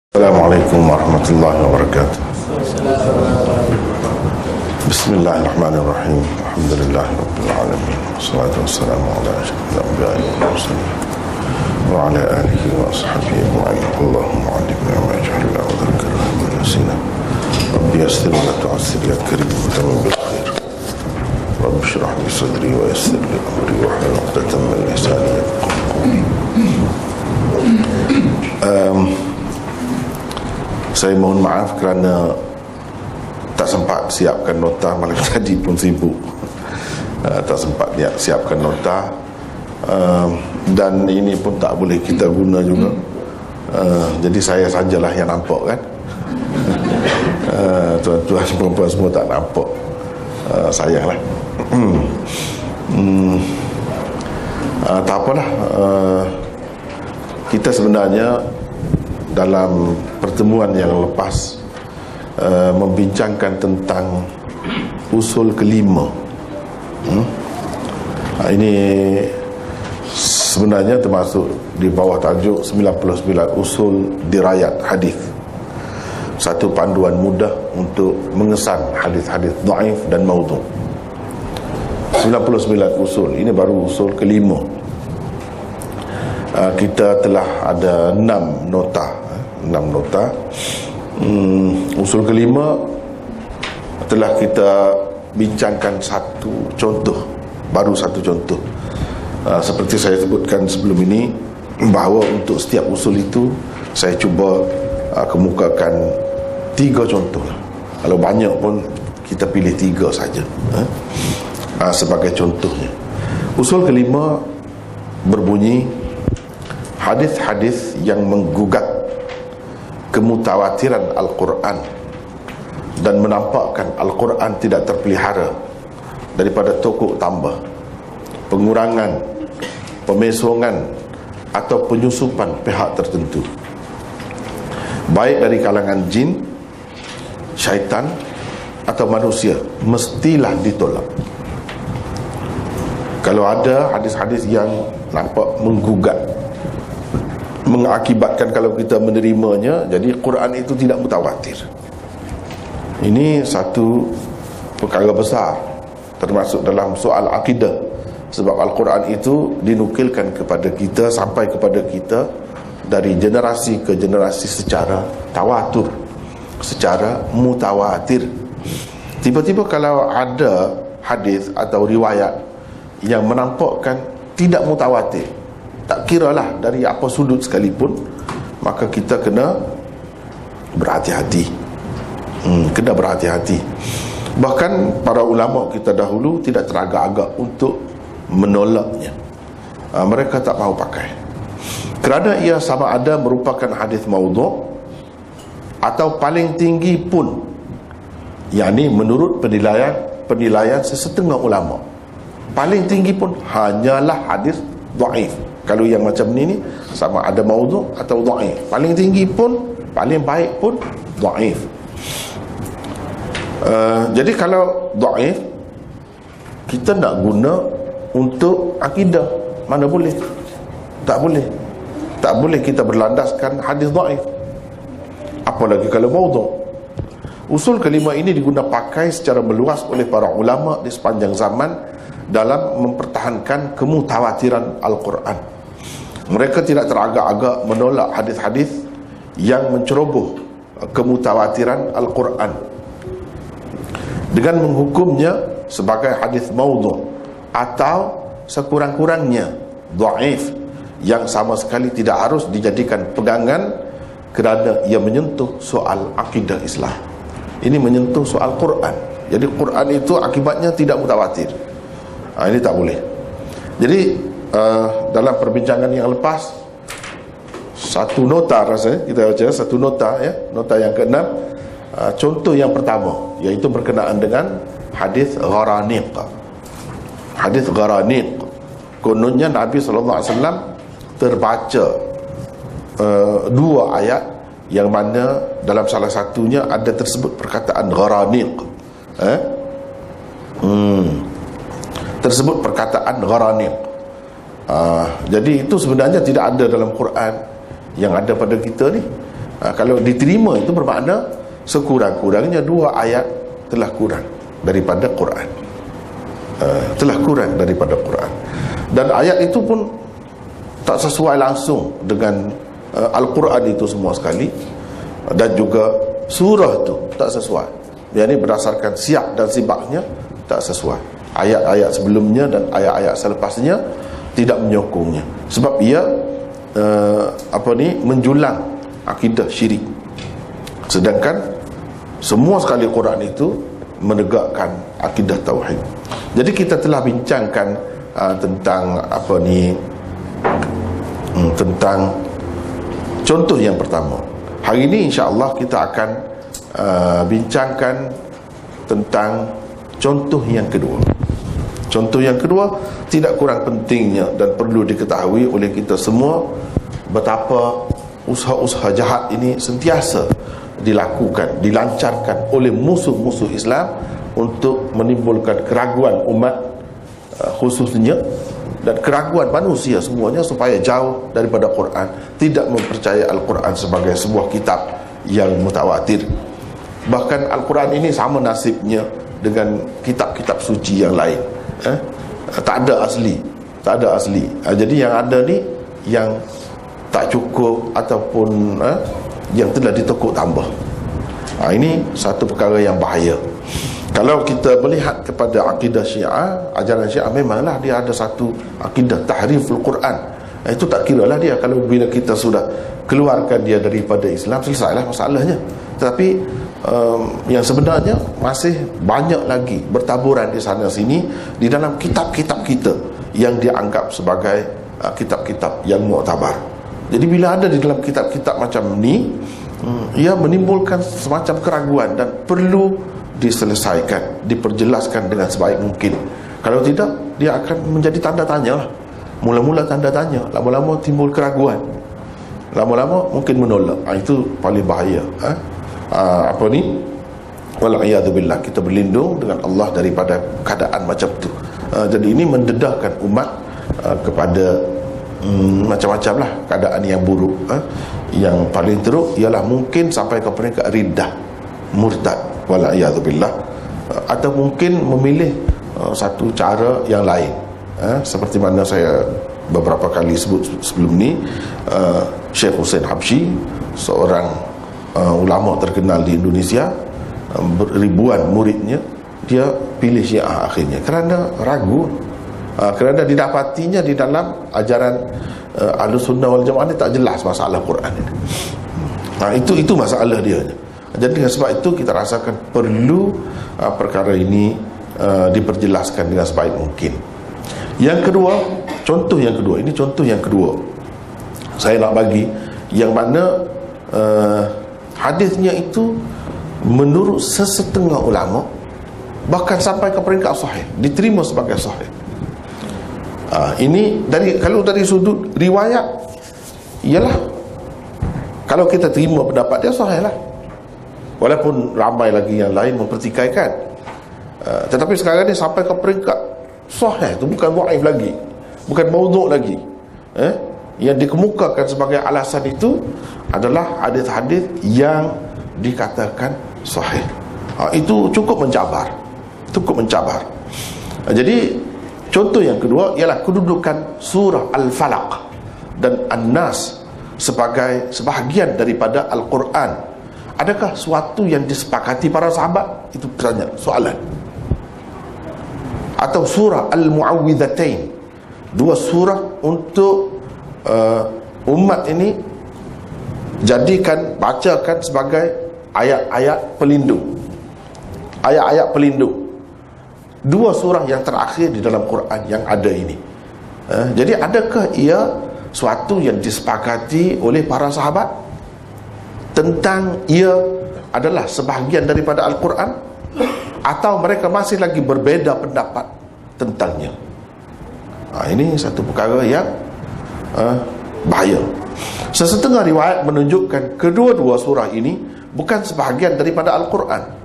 Assalamualaikum warahmatullahi wabarakatuh. Bismillahirrahmanirrahim. Alhamdulillahirabbil alamin. Wassalatu wassalamu ala asyrafil anbiya'i wal mursalin wa ala alihi wa ashabihi ajma'in. Allahumma 'allimna ma jahilna wa dhakkirna ma nasina. Rabbi yassir wa la tu'assir ya karim wa tamam bil khair. Rabbi shrah li sadri wa yassir li amri wa hlul 'uqdatam min lisani yafqahu qawli. Saya mohon maaf kerana tak sempat siapkan nota, malam tadi pun sibuk, tak sempat siapkan nota, dan ini pun tak boleh kita guna juga. Jadi saya sajalah yang nampak kan. Tuan-tuan perempuan semua tak nampak, sayanglah. Tak apalah, kita sebenarnya dalam pertemuan yang lepas membincangkan tentang usul kelima. Ini sebenarnya termasuk di bawah tajuk 99 usul dirayat hadis. Satu panduan mudah untuk mengesan hadis-hadis dhaif dan maudhu'. 99 usul, ini baru usul kelima. Kita telah ada 6 nota. Usul kelima telah kita bincangkan satu contoh, baru satu contoh. Seperti saya sebutkan sebelum ini, bahawa untuk setiap usul itu saya cuba kemukakan 3 contoh. Kalau banyak pun kita pilih 3 saja sebagai contohnya. Usul kelima berbunyi, hadis-hadis yang menggugat kemutawatiran Al-Quran dan menampakkan Al-Quran tidak terpelihara daripada tokok tambah, pengurangan, pemesongan atau penyusupan pihak tertentu, baik dari kalangan jin, syaitan atau manusia, mestilah ditolak. Kalau ada hadis-hadis yang nampak menggugat, mengakibatkan kalau kita menerimanya, jadi Quran itu tidak mutawatir. Ini satu perkara besar, termasuk dalam soal akidah. Sebab Al-Quran itu dinukilkan kepada kita, sampai kepada kita dari generasi ke generasi secara tawatur, secara mutawatir. Tiba-tiba kalau ada hadis atau riwayat yang menampakkan tidak mutawatir, tak kiralah dari apa sudut sekalipun, maka kita kena berhati-hati. Kena berhati-hati. Bahkan para ulama kita dahulu tidak teragak-agak untuk menolaknya. Mereka tak mahu pakai, kerana ia sama ada merupakan hadis maudhu' atau paling tinggi pun, yakni menurut penilaian sesetengah ulama, paling tinggi pun hanyalah hadis dhaif. Kalau yang macam ni sama ada maudhu' atau dhaif, paling tinggi pun, paling baik pun dhaif. Jadi kalau dhaif, kita nak guna untuk akidah, mana boleh? Tak boleh. Tak boleh kita berlandaskan hadis dhaif, apalagi kalau maudhu'. Usul kelima ini diguna pakai secara meluas oleh para ulama di sepanjang zaman dalam mempertahankan kemutawatiran Al-Quran. Mereka tidak teragak-agak menolak hadis-hadis yang menceroboh kemutawatiran Al-Quran dengan menghukumnya sebagai hadis maudhu' atau sekurang-kurangnya dhaif, yang sama sekali tidak harus dijadikan pegangan kerana ia menyentuh soal akidah Islam. Ini menyentuh soal Quran. Jadi Quran itu akibatnya tidak mutawatir. Ini tak boleh. Jadi dalam perbincangan yang lepas, satu nota rasanya kita baca, satu nota ya, nota yang ke-6. Contoh yang pertama, iaitu berkenaan dengan hadis gharaniq. Hadis gharaniq, kononnya Nabi SAW terbaca 2 ayat yang mana dalam salah satunya ada tersebut perkataan gharaniq. Tersebut perkataan gharaniq. Jadi itu sebenarnya tidak ada dalam Quran. Yang ada pada kita ni Kalau diterima itu bermakna sekurang-kurangnya 2 ayat telah kurang daripada Quran. Telah kurang daripada Quran. Dan ayat itu pun tak sesuai langsung dengan Al-Quran itu semua sekali, dan juga surah itu tak sesuai. Yang ini berdasarkan siap dan sibaknya tak sesuai. Ayat-ayat sebelumnya dan ayat-ayat selepasnya tidak menyokongnya, sebab ia menjulang akidah syirik. Sedangkan semua sekali Quran itu menegakkan akidah tauhid. Jadi kita telah bincangkan tentang tentang contoh yang pertama. Hari ini insya-Allah kita akan bincangkan tentang contoh yang kedua. Contoh yang kedua tidak kurang pentingnya dan perlu diketahui oleh kita semua, betapa usaha-usaha jahat ini sentiasa dilakukan, dilancarkan oleh musuh-musuh Islam untuk menimbulkan keraguan umat, khususnya, dan keraguan manusia semuanya, supaya jauh daripada Quran, tidak mempercayai Al-Quran sebagai sebuah kitab yang mutawatir. Bahkan Al-Quran ini sama nasibnya dengan kitab-kitab suci yang lain. Tak ada asli, tak ada asli. Jadi yang ada ni yang tak cukup ataupun yang telah ditekuk tambah. Ini satu perkara yang bahaya. Kalau kita melihat kepada akidah Syiah, ajaran Syiah, memanglah dia ada satu akidah tahriful Quran. Itu tak kiralah dia, kalau bila kita sudah keluarkan dia daripada Islam, selesailah masalahnya. Tetapi yang sebenarnya masih banyak lagi bertaburan di sana sini di dalam kitab-kitab kita yang dianggap sebagai kitab-kitab yang muktabar. Jadi bila ada di dalam kitab-kitab macam ni, ia menimbulkan semacam keraguan dan perlu diselesaikan, diperjelaskan dengan sebaik mungkin. Kalau tidak, dia akan menjadi tanda tanya lah. Mula-mula tanda tanya, lama-lama timbul keraguan, lama-lama mungkin menolak. Itu paling bahaya. Wal'iyadzubillah, kita berlindung dengan Allah daripada keadaan macam tu. Jadi ini mendedahkan umat kepada macam-macam lah keadaan yang buruk. Yang paling teruk ialah mungkin sampai ke peringkat riddah, murtad, wal'iyadzubillah, atau mungkin memilih satu cara yang lain. Seperti mana saya beberapa kali sebut sebelum ni, Syekh Hussein Habsyi, seorang ulama terkenal di Indonesia, ribuan muridnya, dia pilih Syiah akhirnya kerana ragu, kerana didapatinya di dalam ajaran Ahlus Sunnah wal Jamaah ni tak jelas masalah Quran ini. Itu masalah dia. Jadi dengan sebab itu kita rasakan perlu perkara ini diperjelaskan dengan sebaik mungkin. Yang kedua, contoh yang kedua, ini contoh yang kedua saya nak bagi, yang mana hadisnya itu menurut sesetengah ulama bahkan sampai ke peringkat sahih, diterima sebagai sahih. Ini kalau dari sudut riwayat, ialah kalau kita terima pendapat dia, sahih lah, walaupun ramai lagi yang lain mempertikaikan. Tetapi sekarang ni sampai ke peringkat sahih, itu bukan dhaif lagi, bukan maudhu' lagi. Yang dikemukakan sebagai alasan itu adalah hadis-hadis yang dikatakan sahih. Itu cukup mencabar, cukup mencabar. Jadi contoh yang kedua ialah kedudukan surah Al-Falaq dan An-Nas sebagai sebahagian daripada Al-Quran. Adakah suatu yang disepakati para sahabat? Itu bertanya, soalan. Atau surah Al-Mu'awwidhatain, dua surah untuk umat ini jadikan, bacakan sebagai ayat-ayat pelindung, ayat-ayat pelindung. Dua surah yang terakhir di dalam Quran yang ada ini. Jadi adakah ia suatu yang disepakati oleh para sahabat tentang ia adalah sebahagian daripada Al-Quran, atau mereka masih lagi berbeza pendapat tentangnya? Ini satu perkara yang bahaya. Sesetengah riwayat menunjukkan kedua-dua surah ini bukan sebahagian daripada Al-Quran.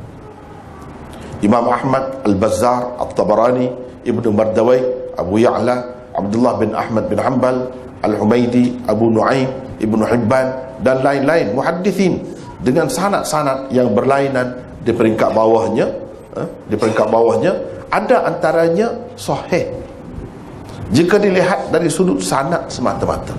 Imam Ahmad, Al-Bazzar, At-Tabarani, Ibnu Mardawai, Abu Ya'la, Abdullah bin Ahmad bin Hanbal, Al-Humaydi, Abu Nu'aim, Ibnu Hibban dan lain-lain muhaddithin dengan sanad-sanad yang berlainan di peringkat bawahnya. Di peringkat bawahnya ada antaranya sahih jika dilihat dari sudut sanad semata-mata,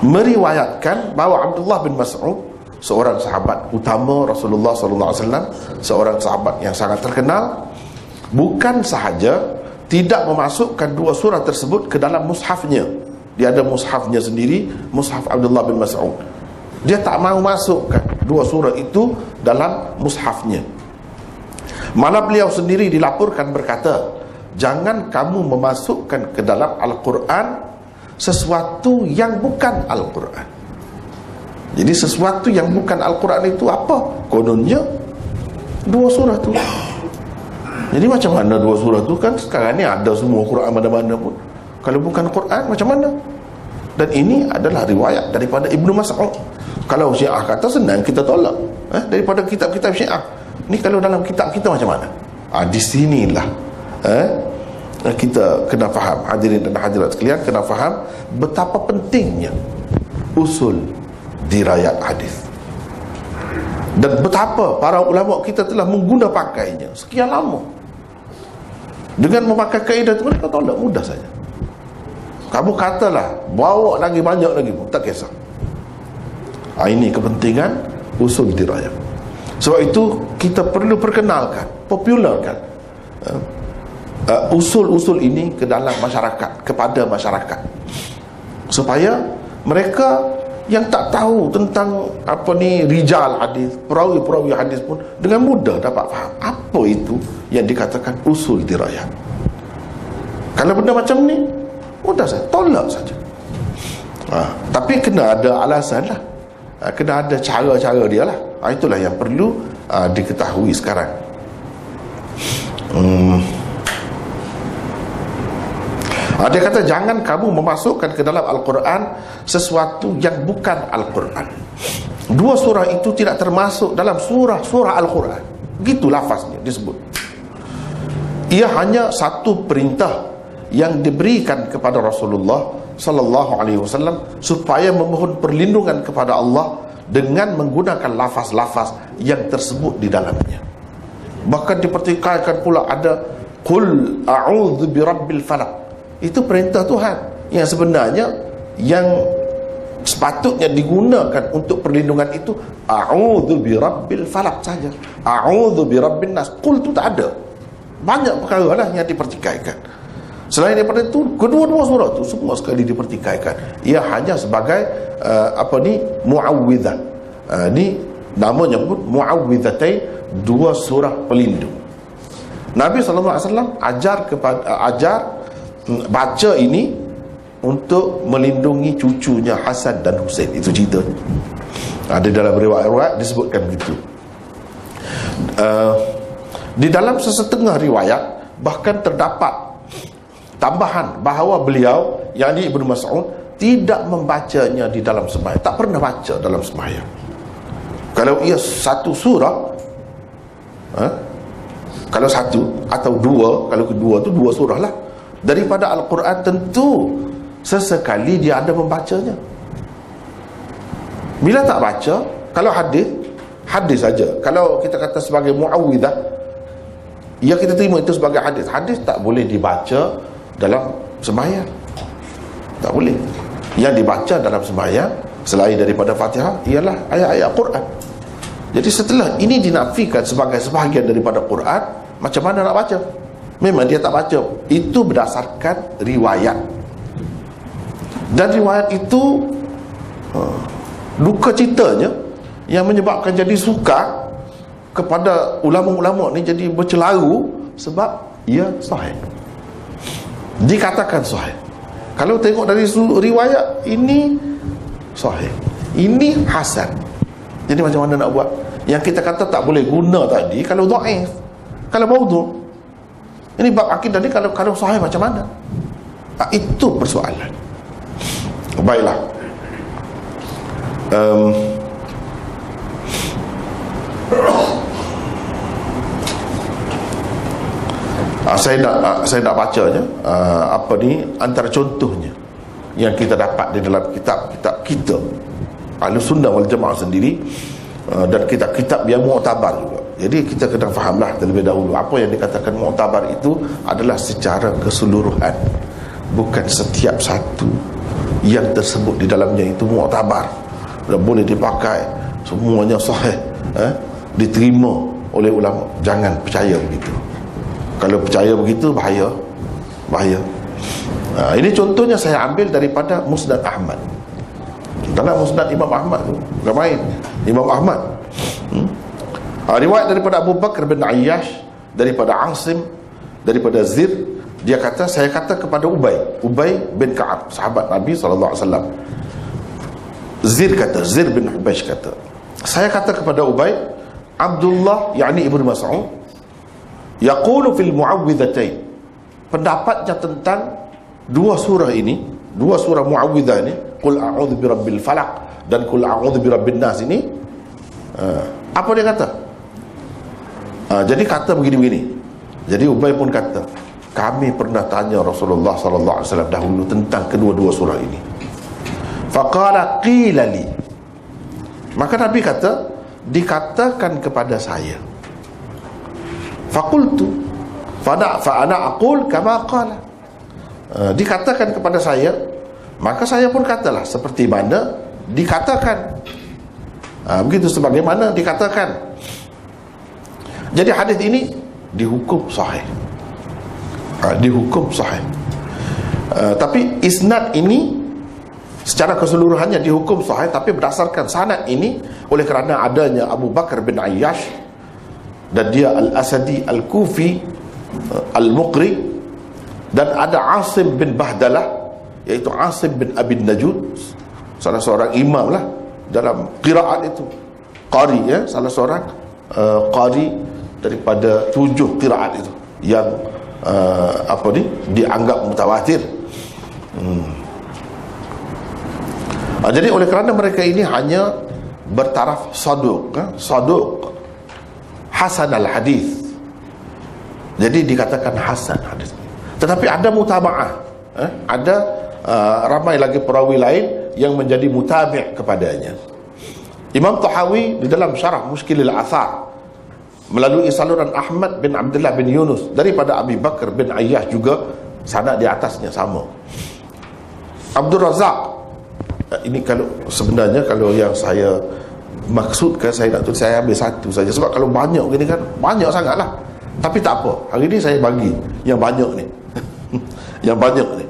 meriwayatkan bahawa Abdullah bin Mas'ud, seorang sahabat utama Rasulullah sallallahu alaihi wasallam, seorang sahabat yang sangat terkenal, bukan sahaja tidak memasukkan dua surah tersebut ke dalam mushafnya. Dia ada mushafnya sendiri, mushaf Abdullah bin Mas'ud. Dia tak mahu masukkan dua surah itu dalam mushafnya. Malah beliau sendiri dilaporkan berkata, jangan kamu memasukkan ke dalam Al-Quran sesuatu yang bukan Al-Quran. Jadi sesuatu yang bukan Al-Quran itu apa? Kononnya dua surah tu. Jadi macam mana dua surah tu? Kan sekarang ni ada semua Quran mana-mana pun. Kalau bukan Quran macam mana? Dan ini adalah riwayat daripada Ibnu Mas'ud. Kalau Syiah kata senang kita tolak, daripada kitab-kitab Syiah. Ni kalau dalam kitab kita macam mana? Di sinilah kita kena faham, hadirin dan hadirat sekalian, kena faham betapa pentingnya usul dirayat hadis, dan betapa para ulama kita telah mengguna pakainya sekian lama. Dengan memakai kaedah itu mereka tolak mudah saja. Kamu katalah bawa lagi banyak lagi pun tak kisah. Ini kepentingan usul dirayat. Sebab itu kita perlu perkenalkan, popularkan usul-usul ini ke dalam masyarakat, kepada masyarakat, supaya mereka yang tak tahu tentang rijal hadis, perawi-perawi hadis pun dengan mudah dapat faham apa itu yang dikatakan usul dirayat. Kalau benda macam ni mudah saja, tolak saja. Tapi kena ada alasan lah, kena ada cara-cara dia lah. Itulah yang perlu diketahui sekarang. Dia kata jangan kamu memasukkan ke dalam Al-Quran sesuatu yang bukan Al-Quran. Dua surah itu tidak termasuk dalam surah Al-Quran. Begitu lafaznya disebut. Ia hanya satu perintah yang diberikan kepada Rasulullah sallallahu alaihi wasallam supaya memohon perlindungan kepada Allah dengan menggunakan lafaz-lafaz yang tersebut di dalamnya. Bahkan dipertikaikan pula ada qul a'udzu birabbil falaq. Itu perintah Tuhan yang sebenarnya yang sepatutnya digunakan untuk perlindungan itu a'udzu birabbil falaq saja. A'udzu birabbin nas. Qul tu tak ada. Banyak perkara lah yang dipertikaikan. Selain daripada itu, kedua-dua surah itu semua sekali dipertikaikan. Ia hanya sebagai muawwidzah. Ni namanya pun muawwidzatain, dua surah pelindung. Nabi SAW ajar baca ini untuk melindungi cucunya Hasan dan Husain. Itu cerita. Ada dalam riwayat-riwayat disebutkan begitu. Di dalam sesetengah riwayat bahkan terdapat tambahan bahawa beliau, yakni Ibnu Mas'ud, tidak membacanya di dalam sembahyang, tak pernah baca dalam sembahyang. Kalau ia satu surah, kalau satu atau dua, kalau kedua tu dua surah lah daripada Al-Quran, tentu sesekali dia ada membacanya. Bila tak baca, kalau hadis saja. Kalau kita kata sebagai muawwidzah, ya kita terima itu sebagai hadis. Hadis tak boleh dibaca dalam sembahyang, tak boleh. Yang dibaca dalam sembahyang selain daripada Fatihah ialah ayat-ayat Quran. Jadi setelah ini dinafikan sebagai sebahagian daripada Quran, macam mana nak baca? Memang dia tak baca. Itu berdasarkan riwayat, dan riwayat itu duka citanya yang menyebabkan jadi suka kepada ulama-ulama ni jadi bercelaru sebab ia sahih, dikatakan sahih. Kalau tengok dari riwayat ini sahih, ini hasan. Jadi macam mana nak buat? Yang kita kata tak boleh guna tadi kalau dhaif, kalau maudhu'. Ini bab akidah ni kalau sahih macam mana? Itu persoalan. Baiklah. Saya nak bacanya antara contohnya yang kita dapat di dalam kitab-kitab kita Ahlussunnah wal Jamaah sendiri, dan kitab-kitab yang mu'tabar juga. Jadi kita kena fahamlah terlebih dahulu apa yang dikatakan mu'tabar itu adalah secara keseluruhan, bukan setiap satu yang tersebut di dalamnya itu mu'tabar dan boleh dipakai, semuanya sahih, diterima oleh ulama. Jangan percaya begitu. Kalau percaya begitu, bahaya. Ini contohnya saya ambil daripada Musnad Ahmad. Dalam Musnad Imam Ahmad tu, bukan main, Imam Ahmad. Riwayat daripada Abu Bakar bin Ayyash, daripada Asim, daripada Zir. Dia kata, saya kata kepada Ubay bin Ka'ab, sahabat Nabi SAW. Zir bin Hubaysh kata, saya kata kepada Ubay, Abdullah, yakni Ibnu Mas'ud, yaqulu fil mu'awwidhatain, pendapatnya tentang dua surah ini, dua surah mu'awwidhah ini, Qul a'udzu birabbil falaq dan Qul a'udzu birabbin nas ini, apa dia kata? Jadi kata begini-begini. Jadi Ubay pun kata, kami pernah tanya Rasulullah sallallahu alaihi wasallam dahulu tentang kedua-dua surah ini. Faqala qila li, maka Nabi kata, dikatakan kepada saya. Faqultu fa ana aqul kama qala, dikatakan kepada saya, maka saya pun katalah seperti mana dikatakan. Begitu sebagaimana dikatakan. Jadi hadis ini dihukum sahih, tapi isnad ini secara keseluruhannya dihukum sahih, tapi berdasarkan sanad ini, oleh kerana adanya Abu Bakar bin Ayyash dan dia Al-Asadi Al-Kufi Al-Muqri, dan ada Asim bin Bahdalah, iaitu Asim bin Abi Najud, salah seorang imam lah dalam qiraat itu, qari, salah seorang qari daripada 7 qiraat itu yang dianggap mutawatir. Jadi oleh kerana mereka ini hanya bertaraf saduq hasan al-hadis, jadi dikatakan hasan hadis. Tetapi ada mutaba'ah, ada ramai lagi perawi lain yang menjadi mutabi' kepadanya. Imam Tahawi di dalam syarah Mushkilil Athar melalui saluran Ahmad bin Abdullah bin Yunus daripada Abi Bakar bin Ayyash juga, sanad di atasnya sama. Abdul Razak, ini kalau sebenarnya kalau yang saya maksudkan, saya nak tulis, saya ambil satu saja, sebab kalau banyak gini kan banyak sangatlah. Tapi tak apa, hari ni saya bagi yang banyak ni. Yang banyak ni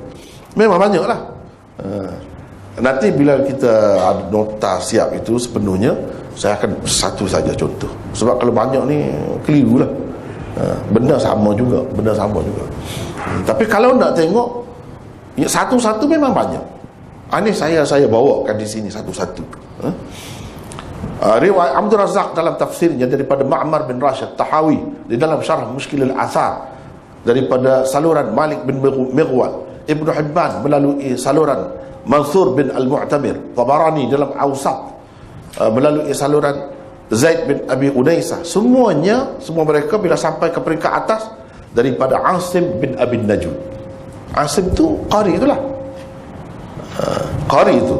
memang banyaklah. Nanti bila kita ada nota siap itu sepenuhnya, saya akan satu saja contoh, sebab kalau banyak ni keliru lah. Benda sama juga. Tapi kalau nak tengok satu-satu memang banyak. Ini saya bawakan di sini satu-satu. Riwayat Abdul Razak dalam tafsirnya daripada Ma'mar bin Rashid Tahawi di dalam syarah Mushkilil Athar daripada saluran Malik bin Mighwal, Ibnu Hibban melalui saluran Mansur bin Al-Mu'tamir, Tabarani dalam Awsat melalui saluran Zaid bin Abi Unaisah. Semua mereka bila sampai ke peringkat atas daripada Asim bin Abi Najud. Asim tu qari itulah, qari itu.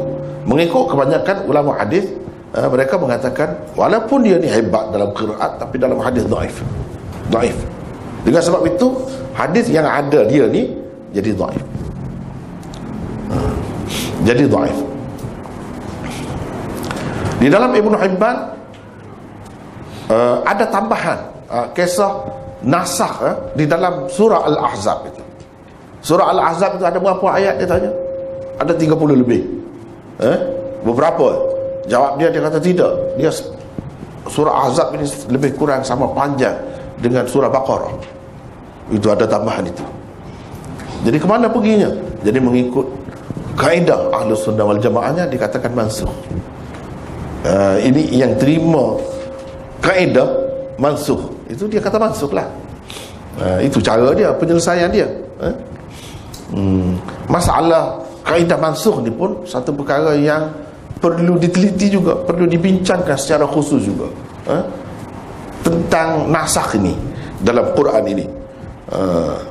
Mengikut kebanyakan ulama hadis, mereka mengatakan walaupun dia ni hebat dalam qiraat, tapi dalam hadis dhaif. Dengan sebab itu hadis yang ada dia ni jadi dhaif. Di dalam Ibnu Hibban ada tambahan kisah nasakh di dalam surah Al-Ahzab itu. Surah Al-Ahzab itu ada berapa ayat dia tanya? Ada 30 lebih. Beberapa? Jawab dia kata tidak. Dia surah Ahzab ini lebih kurang sama panjang dengan surah Baqarah. Itu ada tambahan itu. Jadi ke mana perginya? Jadi mengikut kaedah Ahlussunnah wal Jamaahnya dikatakan mansukh. Ini yang terima kaedah mansukh, itu dia kata mansukh lah. Itu cara dia, penyelesaian dia. Masalah kaedah mansukh ni pun satu perkara yang perlu diteliti juga, perlu dibincangkan secara khusus juga, tentang nasakh ini dalam Quran ini.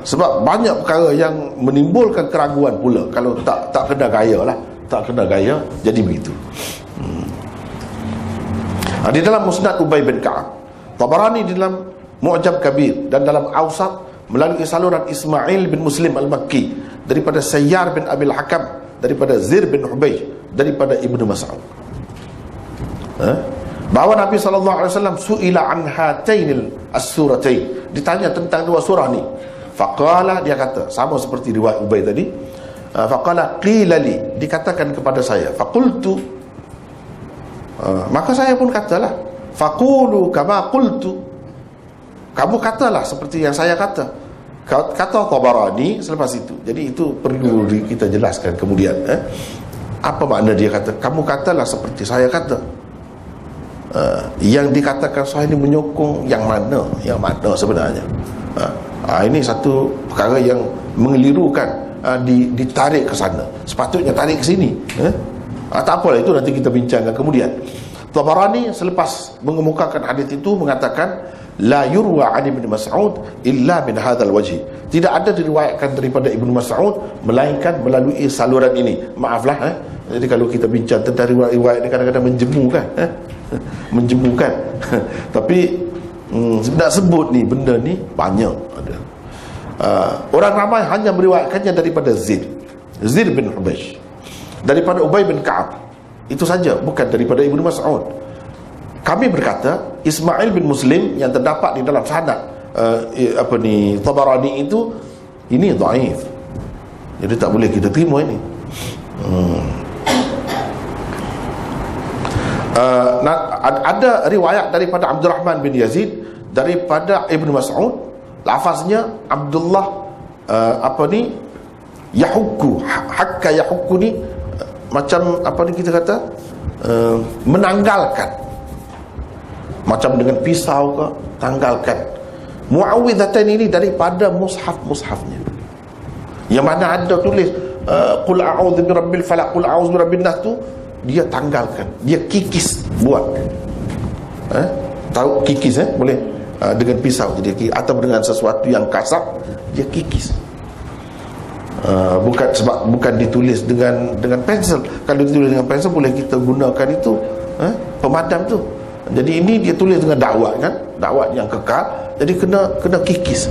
Sebab banyak perkara yang menimbulkan keraguan pula kalau tak kena gaya lah, tak kena gaya, jadi begitu. Di dalam Musnad Ubay bin Ka'ab, Tabarani di dalam Mu'jam Kabir, dan dalam Awsat melalui saluran Ismail bin Muslim Al-Makki daripada Sayyar bin Abil Hakam, daripada Zir bin Hubayy, daripada Ibnu Mas'ud, bahawa Nabi SAW su'ila an hatainil as-suratain, ditanya tentang dua surah ni. Faqala, dia kata sama seperti riwayat Ubay tadi, faqala qila li, dikatakan kepada saya, faqultu, maka saya pun katalah, faqulu kama qultu, kamu katalah seperti yang saya kata. Kata Tabarani selepas itu. Jadi itu perlu kita jelaskan kemudian, apa makna dia kata kamu katalah seperti saya kata. Yang dikatakan saya ini menyokong yang mana sebenarnya. Ini satu perkara yang mengelirukan, ditarik ke sana, sepatutnya tarik ke sini. Tak apalah, itu nanti kita bincangkan kemudian. Tabarani selepas mengemukakan hadis itu mengatakan, la yurwa an Ibn Mas'ud illa min hadzal wajhi, tidak ada diriwayatkan daripada Ibnu Mas'ud melainkan melalui saluran ini. Maaflah, jadi kalau kita bincang tentang riwayat ni kadang-kadang menjemukan, menjemukan. Tapi nak sebut ni benda ni banyak ada. Orang ramai hanya meriwayatkannya daripada Zir bin Hubayy, daripada Ubay bin Ka'ab, itu saja, bukan daripada Ibnu Mas'ud. Kami berkata Ismail bin Muslim yang terdapat di dalam sanad Tabarani itu, ini dhaif, jadi tak boleh kita terima ini. Ada riwayat daripada Abdurrahman bin Yazid daripada Ibnu Mas'ud, lafaznya Abdullah yahukku, hakka yahukku ni macam kita kata menanggalkan, macam dengan pisau ke, tanggalkan. Muawwidhatain ini daripada mushafnya, yang mana ada tulis qul a'udzu birabbil falaq, qul a'udzu birabbin nas, tu dia tanggalkan, dia kikis, buat tahu kikis, boleh dengan pisau jadi, atau dengan sesuatu yang kasar dia kikis. Bukan ditulis dengan pensel. Kalau ditulis dengan pensel boleh kita gunakan itu, pemadam tu. Jadi ini dia tulis dengan dakwat, kan, dakwat yang kekal, jadi kena kikis,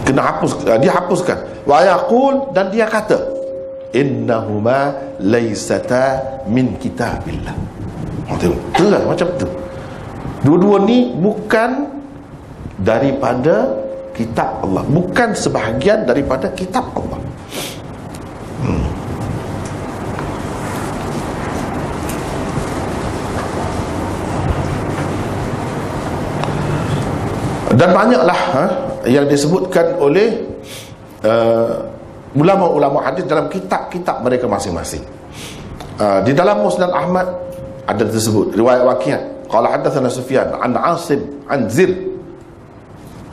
kena hapus, dia hapuskan. Wa yaqul, dan dia kata innahuma laysata min kitabillah. Tengok lah, macam tu. Dua-dua ni bukan daripada kitab Allah, bukan sebahagian daripada kitab Allah. Dan banyaklah yang disebutkan oleh ulama-ulama hadis dalam kitab-kitab mereka masing-masing. Di dalam Musnad Ahmad ada tersebut riwayat waqiah, qala hadatsana Sufyan an Asim an Zir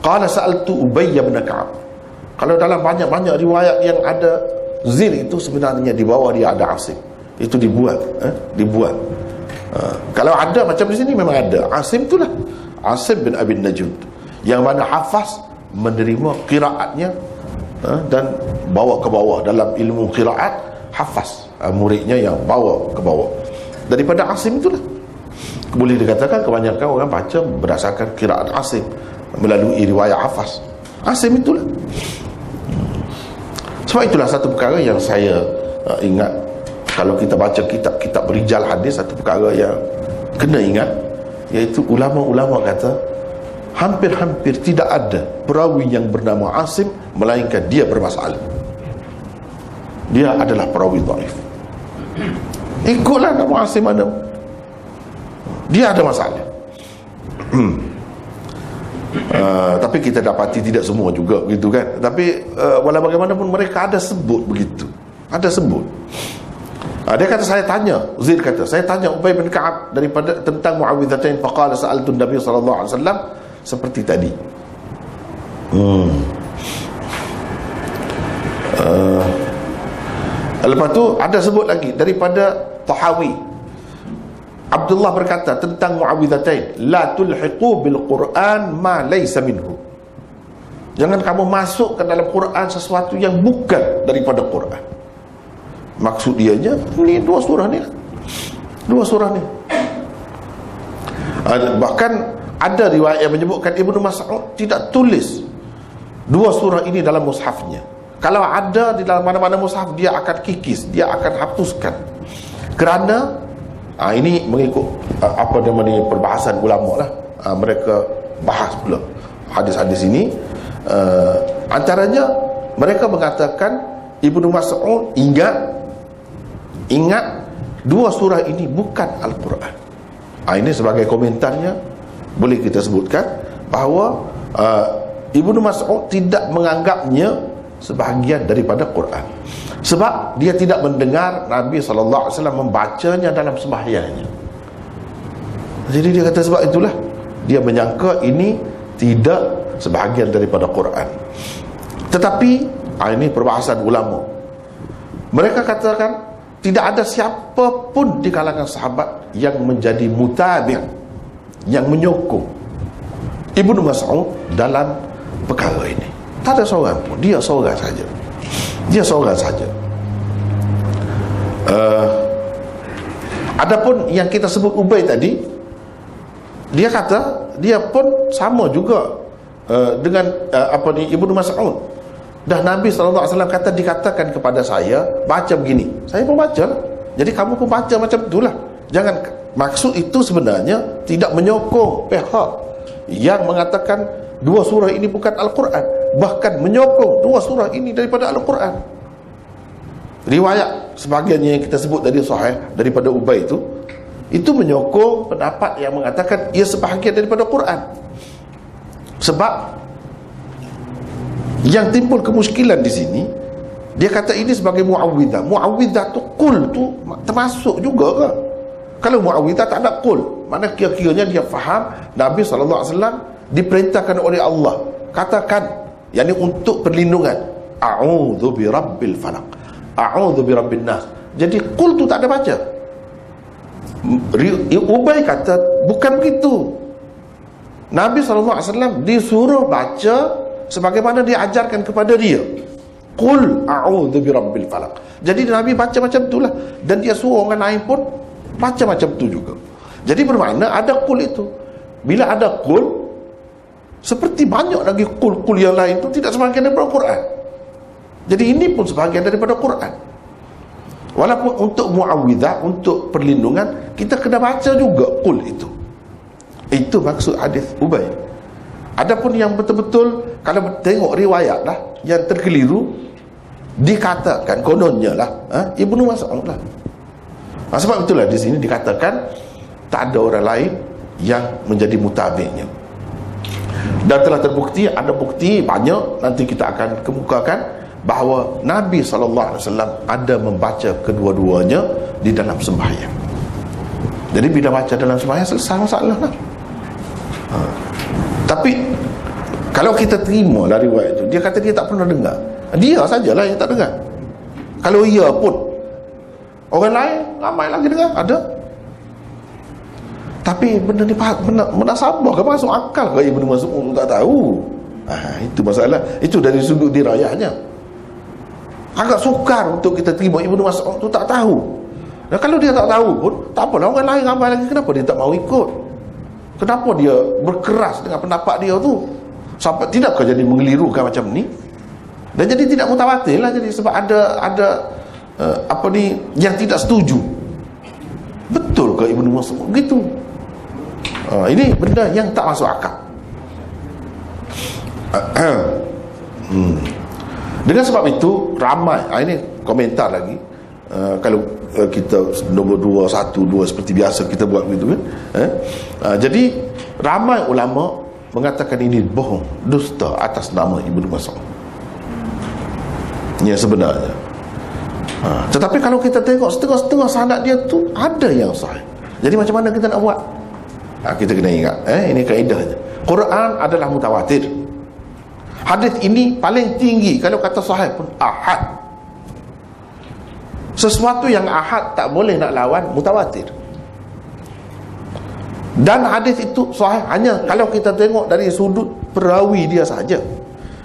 qala sa'altu Ubay bin Ka'ab. Kalau dalam banyak-banyak riwayat yang ada Zir itu sebenarnya di bawah dia ada Asim, itu dibuat. Kalau ada macam di sini memang ada Asim, itulah Asim bin Abi Najud, yang mana hafaz menerima qiraatnya dan bawa ke bawah dalam ilmu qiraat. Hafaz muridnya yang bawa ke bawah daripada Asim itulah. Boleh dikatakan kebanyakan orang baca berdasarkan qiraat Asim melalui riwayat hafaz Asim itulah. Sebab itulah satu perkara yang saya ingat kalau kita baca kitab-kitab rijal hadis, satu perkara yang kena ingat, iaitu ulama-ulama kata hampir-hampir tidak ada perawi yang bernama Asim melainkan dia bermasalah. Dia adalah perawi dhaif. Ikutlah nama Asim mana, dia ada masalah. Tapi kita dapati tidak semua juga begitu, kan. Tapi walau bagaimanapun mereka ada sebut begitu, ada sebut. Dia kata, saya tanya, Zir kata, saya tanya Ubay bin Ka'ab daripada tentang Muawwidhatain, faqala sa'altu Nabi sallallahu alaihi wasallam, seperti tadi. Lepas tu ada sebut lagi daripada Tahawi, Abdullah berkata tentang Muawwidhatain, la tulhiqu bil Quran ma laysa minhu. Jangan kamu masuk ke dalam Quran sesuatu yang bukan daripada Quran. Maksud dianya ni dua surah ni. Bahkan ada riwayat yang menyebutkan Ibnu Mas'ud tidak tulis dua surah ini dalam mushafnya. Kalau ada di dalam mana-mana mushaf, dia akan kikis, dia akan hapuskan. Kerana ini mengikut apa namanya perbahasan ulama lah. Mereka bahas pula hadis-hadis ini. Antaranya mereka mengatakan Ibnu Mas'ud ingat dua surah ini bukan Al-Quran. Ini sebagai komentarnya boleh kita sebutkan bahawa Ibnu Mas'ud tidak menganggapnya sebahagian daripada Quran, sebab dia tidak mendengar Nabi SAW membacanya dalam sembahyangnya. Jadi dia kata sebab itulah dia menyangka ini tidak sebahagian daripada Quran. Tetapi ini perbahasan ulama. Mereka katakan tidak ada siapa pun di kalangan sahabat yang menjadi mutabi', yang menyokong Ibnu Mas'ud dalam perkara ini. Tak ada seorang pun. Dia seorang saja. Adapun yang kita sebut Ubay tadi, dia kata dia pun sama juga dengan Ibnu Mas'ud. Dah Nabi SAW kata, dikatakan kepada saya baca begini, saya pun baca lah. Jadi kamu pun baca macam itulah. Jangan, maksud itu sebenarnya tidak menyokong pihak yang mengatakan dua surah ini bukan Al-Quran, bahkan menyokong dua surah ini daripada Al-Quran. Riwayat sebahagiannya yang kita sebut tadi sahih daripada Ubay itu menyokong pendapat yang mengatakan ia sebahagian daripada Quran. Sebab yang timbul kemusykilan di sini, dia kata ini sebagai muawwidah. Muawwidah tu qul tu termasuk juga ke? Kalau muawwidah tak ada qul, mana kira-kiranya dia faham Nabi SAW diperintahkan oleh Allah, katakan, yakni untuk perlindungan, a'udzu birabbil falaq, a'udzu birabbin nas. Jadi qul tu tak ada baca. Ubay kata bukan begitu. Nabi SAW disuruh baca sebagaimana dia ajarkan kepada dia, qul a'udzu birabbil falaq. Jadi Nabi baca macam itulah, dan dia suruh orang lain pun baca macam tu juga. Jadi bermakna ada qul itu. Bila ada qul, seperti banyak lagi qul yang lain itu tidak sebahagian daripada Quran. Jadi ini pun sebahagian daripada Quran. Walaupun untuk muawwidah, untuk perlindungan, kita kena baca juga qul itu. Itu maksud hadis Ubay. Adapun yang betul-betul, kalau tengok riwayat lah, yang terkeliru, dikatakan kononnya lah Ibnu Mas'ud lah. Sebab itulah di sini dikatakan tak ada orang lain yang menjadi mutabi'nya. Dan telah terbukti, ada bukti banyak, nanti kita akan kemukakan bahawa Nabi SAW ada membaca kedua-duanya di dalam sembahyang. Jadi bila baca dalam sembahyang, selesai masalah lah. Tapi kalau kita terima lah riwayat itu, dia kata dia tak pernah dengar, dia sajalah yang tak dengar. Kalau ia pun, orang lain ramai lagi dengar, ada. Tapi benda ni menasabah ke, masuk akal ke Ibnu Mas'ud tak tahu. Itu masalah. Itu dari sudut dirayahnya. Agak sukar untuk kita terima Ibnu Mas'ud tu tak tahu. Dan kalau dia tak tahu pun, tak apalah, orang lain ramai lagi, kenapa dia tak mau ikut? Kenapa dia berkeras dengan pendapat dia tu sampai tidakkah jadi mengelirukan macam ni? Dan jadi tidak mutawatir lah. Jadi sebab ada yang tidak setuju. Betul ke Ibnu Mas'ud begitu? Ini benda yang tak masuk akal. Dengan sebab itu ramai, ini komentar lagi, kalau kita nombor 2, 1, 2 seperti biasa kita buat begitu kan. Jadi ramai ulama mengatakan ini bohong, dusta atas nama Ibnu Mas'ud. Ya sebenarnya. Tetapi kalau kita tengok setengah-setengah sanad dia tu ada yang sahih. Jadi macam mana kita nak buat? Kita kena ingat, ini kaedahnya. Quran adalah mutawatir. Hadis ini paling tinggi, kalau kata sahih pun ahad. Sesuatu yang ahad tak boleh nak lawan mutawatir. Dan hadis itu sahih hanya kalau kita tengok dari sudut perawi dia saja.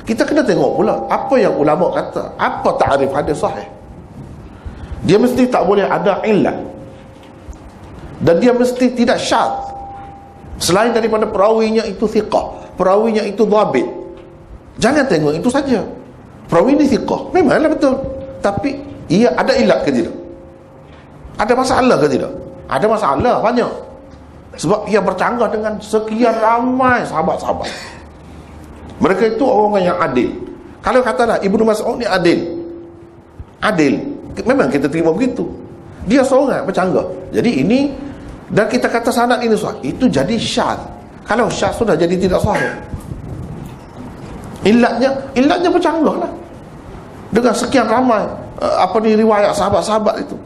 Kita kena tengok pula apa yang ulama kata, apa ta'rif hadis sahih. Dia mesti tak boleh ada illat, dan dia mesti tidak syadz, selain daripada perawinya itu thiqah, perawinya itu dhabit. Jangan tengok itu saja, perawi ini thiqah, memanglah betul, tapi ia ada illat ke tidak, ada masalah ke tidak? Ada masalah banyak, sebab ia bercanggah dengan sekian ramai sahabat-sahabat. Mereka itu orang yang adil. Kalau katalah Ibnu Mas'ud ni adil, memang kita terima begitu. Dia seorang bercanggah. Jadi ini, dan kita kata sanad ini sahih, itu jadi syadz. Kalau syadz sudah jadi tidak sahih. Illatnya bercanggah lah dengan sekian ramai riwayat sahabat-sahabat itu.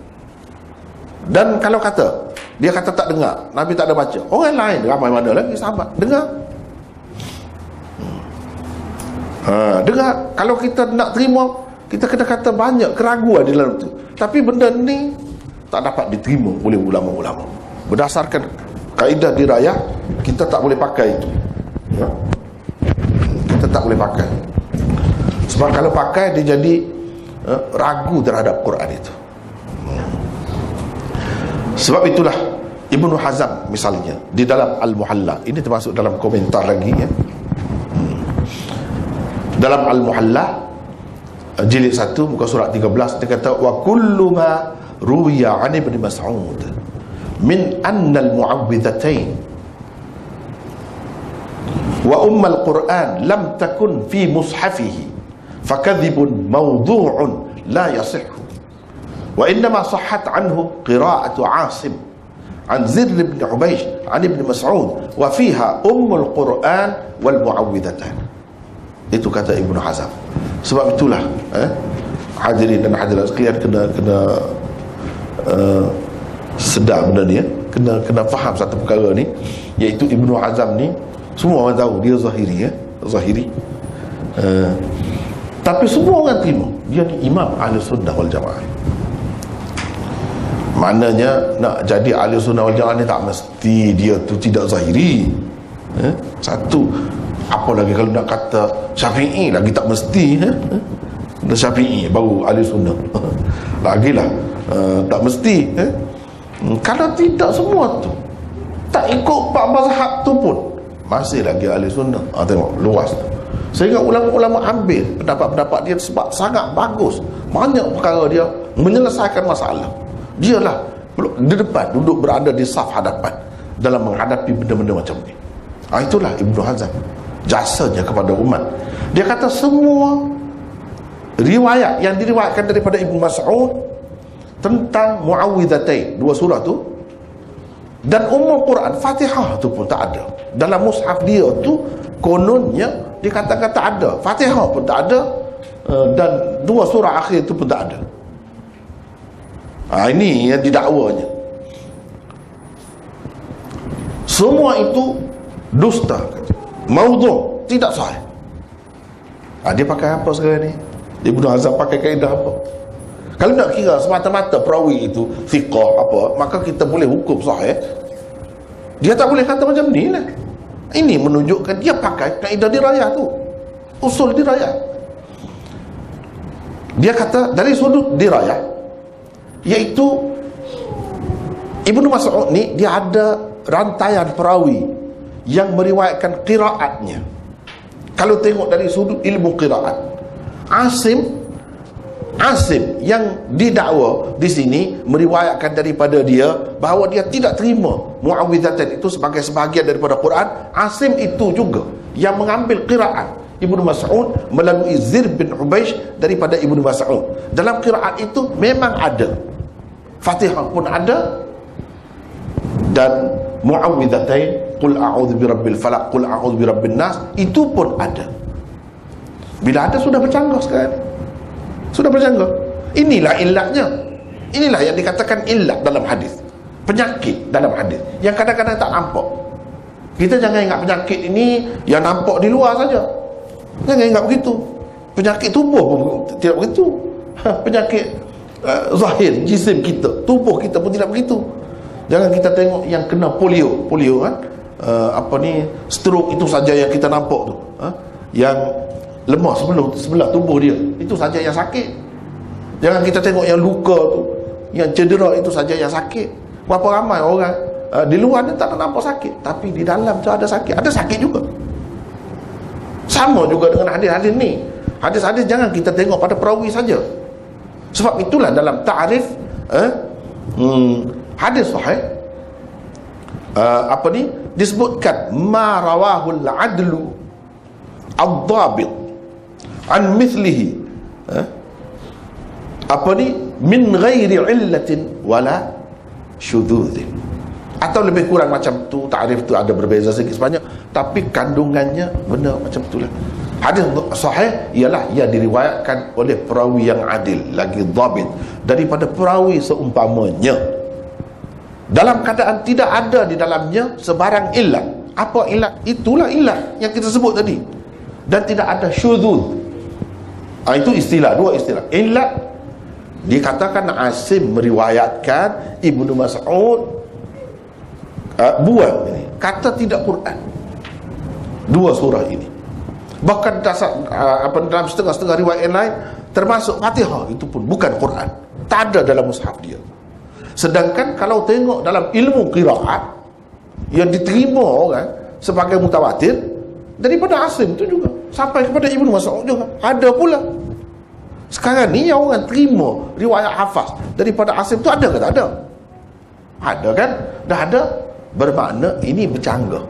Dan kalau dia kata tak dengar, Nabi tak ada baca, orang lain ramai mana lagi sahabat dengar. Dengar. Kalau kita nak terima, kita kena kata banyak keraguan di dalam itu, tapi benda ni tak dapat diterima oleh ulama-ulama. Berdasarkan kaedah dirayah, kita tak boleh pakai itu. Kita tak boleh pakai, sebab kalau pakai dia jadi ragu terhadap Quran itu. Sebab itulah Ibnu Hazm misalnya di dalam Al-Muhalla, ini termasuk dalam komentar lagi ya. Dalam Al-Muhalla jilid 1 muka surat 13, dia kata wa kullu ma ruwiya 'an Ibn Mas'ud min anna al-mu'awwidhatain wa al Qur'an lam takun fi mushafihi fakadhibun mawdu'un la yasihhu wa innama sahhat anhu qira'atu 'Asim an Zir bin Hubaysh an Ibn Mas'ud wa fiha al Qur'an wal mu'awwidhatan. Itu kata Ibnu Hazm. Sebab itulah hadirin dan hadirat sekalian kena sedar benda ni, kena faham satu perkara ni, iaitu Ibnu Hazm ni semua orang tahu dia zahiri tapi semua orang terima dia ni imam ahli sunnah wal jamaah. Maknanya nak jadi ahli sunnah wal jamaah ni tak mesti dia tu tidak zahiri. Satu, apa lagi kalau nak kata Syafi'i lagi tak mesti Syafi'i baru ahli sunnah lagilah tak mesti kalau tidak semua tu tak ikut pak mazhab tu pun masih lagi ahli sunnah. Tengok luas tu, sehingga ulama-ulama ambil pendapat-pendapat dia sebab sangat bagus, banyak perkara dia menyelesaikan masalah. Dialah di depan, duduk berada di saf hadapan dalam menghadapi benda-benda macam ni. Itulah Ibnu Hazm jasanya kepada umat. Dia kata semua riwayat yang diriwayatkan daripada Ibnu Mas'ud tentang Mu'awwidhatain, dua surah tu, dan Quran Fatihah tu pun tak ada dalam mushaf dia tu. Kononnya dikatakan tak ada, Fatihah pun tak ada, dan dua surah akhir tu pun tak ada. Ini yang didakwanya. Semua itu dusta, maudhu', tidak sahih. Dia pakai apa sekarang ni? Ibnu Hazm pakai kaedah apa? Kalau nak kira semata-mata perawi itu thiqah apa, maka kita boleh hukum sahih. Dia tak boleh kata macam ni lah. Ini menunjukkan dia pakai kaedah dirayah tu, usul dirayah. Dia kata dari sudut dirayah, iaitu Ibnu Mas'ud ni dia ada rantaian perawi yang meriwayatkan qiraatnya. Kalau tengok dari sudut ilmu qiraat, Asim yang didakwa di sini meriwayatkan daripada dia bahawa dia tidak terima Mu'awwidhatain itu sebagai sebahagian daripada Quran. Asim itu juga yang mengambil qiraat Ibnu Mas'ud melalui Zir bin Hubaysh daripada Ibnu Mas'ud. Dalam qiraat itu memang ada Fatihah pun ada, dan Mu'awwidhatain, Qul a'udzu birabbil falaq, Qul a'udzu birabbin nas, itu pun ada. Bila ada sudah bercanggah sekarang, sudah bercanggah. Inilah illatnya. Inilah yang dikatakan illat dalam hadis, penyakit dalam hadis yang kadang-kadang tak nampak. Kita jangan ingat penyakit ini yang nampak di luar saja. Jangan ingat begitu. Penyakit tubuh pun tidak begitu. Penyakit zahir jisim kita, tubuh kita pun tidak begitu. Jangan kita tengok yang kena polio kan, stroke itu saja yang kita nampak tu, yang lemah sebelah tubuh dia, itu saja yang sakit. Jangan kita tengok yang luka tu, yang cedera itu saja yang sakit. Berapa ramai orang di luar ni tak nampak sakit, tapi di dalam tu ada sakit. Ada sakit juga. Sama juga dengan hadis-hadis ni. Hadis-hadis jangan kita tengok pada perawi saja. Sebab itulah dalam ta'rif hadis sahih disebutkan ma rawahul adlu ad-dhabit an mithlihi min ghairi illatin wala syudzuzin. Atau lebih kurang macam tu, ta'rif tu ada berbeza sedikit sebanyak, tapi kandungannya benar macam itulah. Hadis sahih ialah ia diriwayatkan oleh perawi yang adil, lagi dhabit, daripada perawi seumpamanya, dalam keadaan tidak ada di dalamnya sebarang illat. Apa illat? Itulah illat yang kita sebut tadi. Dan tidak ada syudzuz. Itu istilah, dua istilah. Illat, dikatakan Asim meriwayatkan, Ibnu Mas'ud buang ini, kata tidak Quran dua surah ini. Bahkan dalam setengah-setengah riwayat yang lain, termasuk Fatihah, itu pun bukan Quran, tak ada dalam mushaf dia. Sedangkan kalau tengok dalam ilmu qiraat yang diterima orang sebagai mutawatir daripada Asim itu juga sampai kepada Ibnu Mas'ud juga ada pula. Sekarang ni yang orang terima riwayat hafaz daripada Asim itu ada ke tak ada? Ada kan? Dah ada. Bermakna ini bercanggah.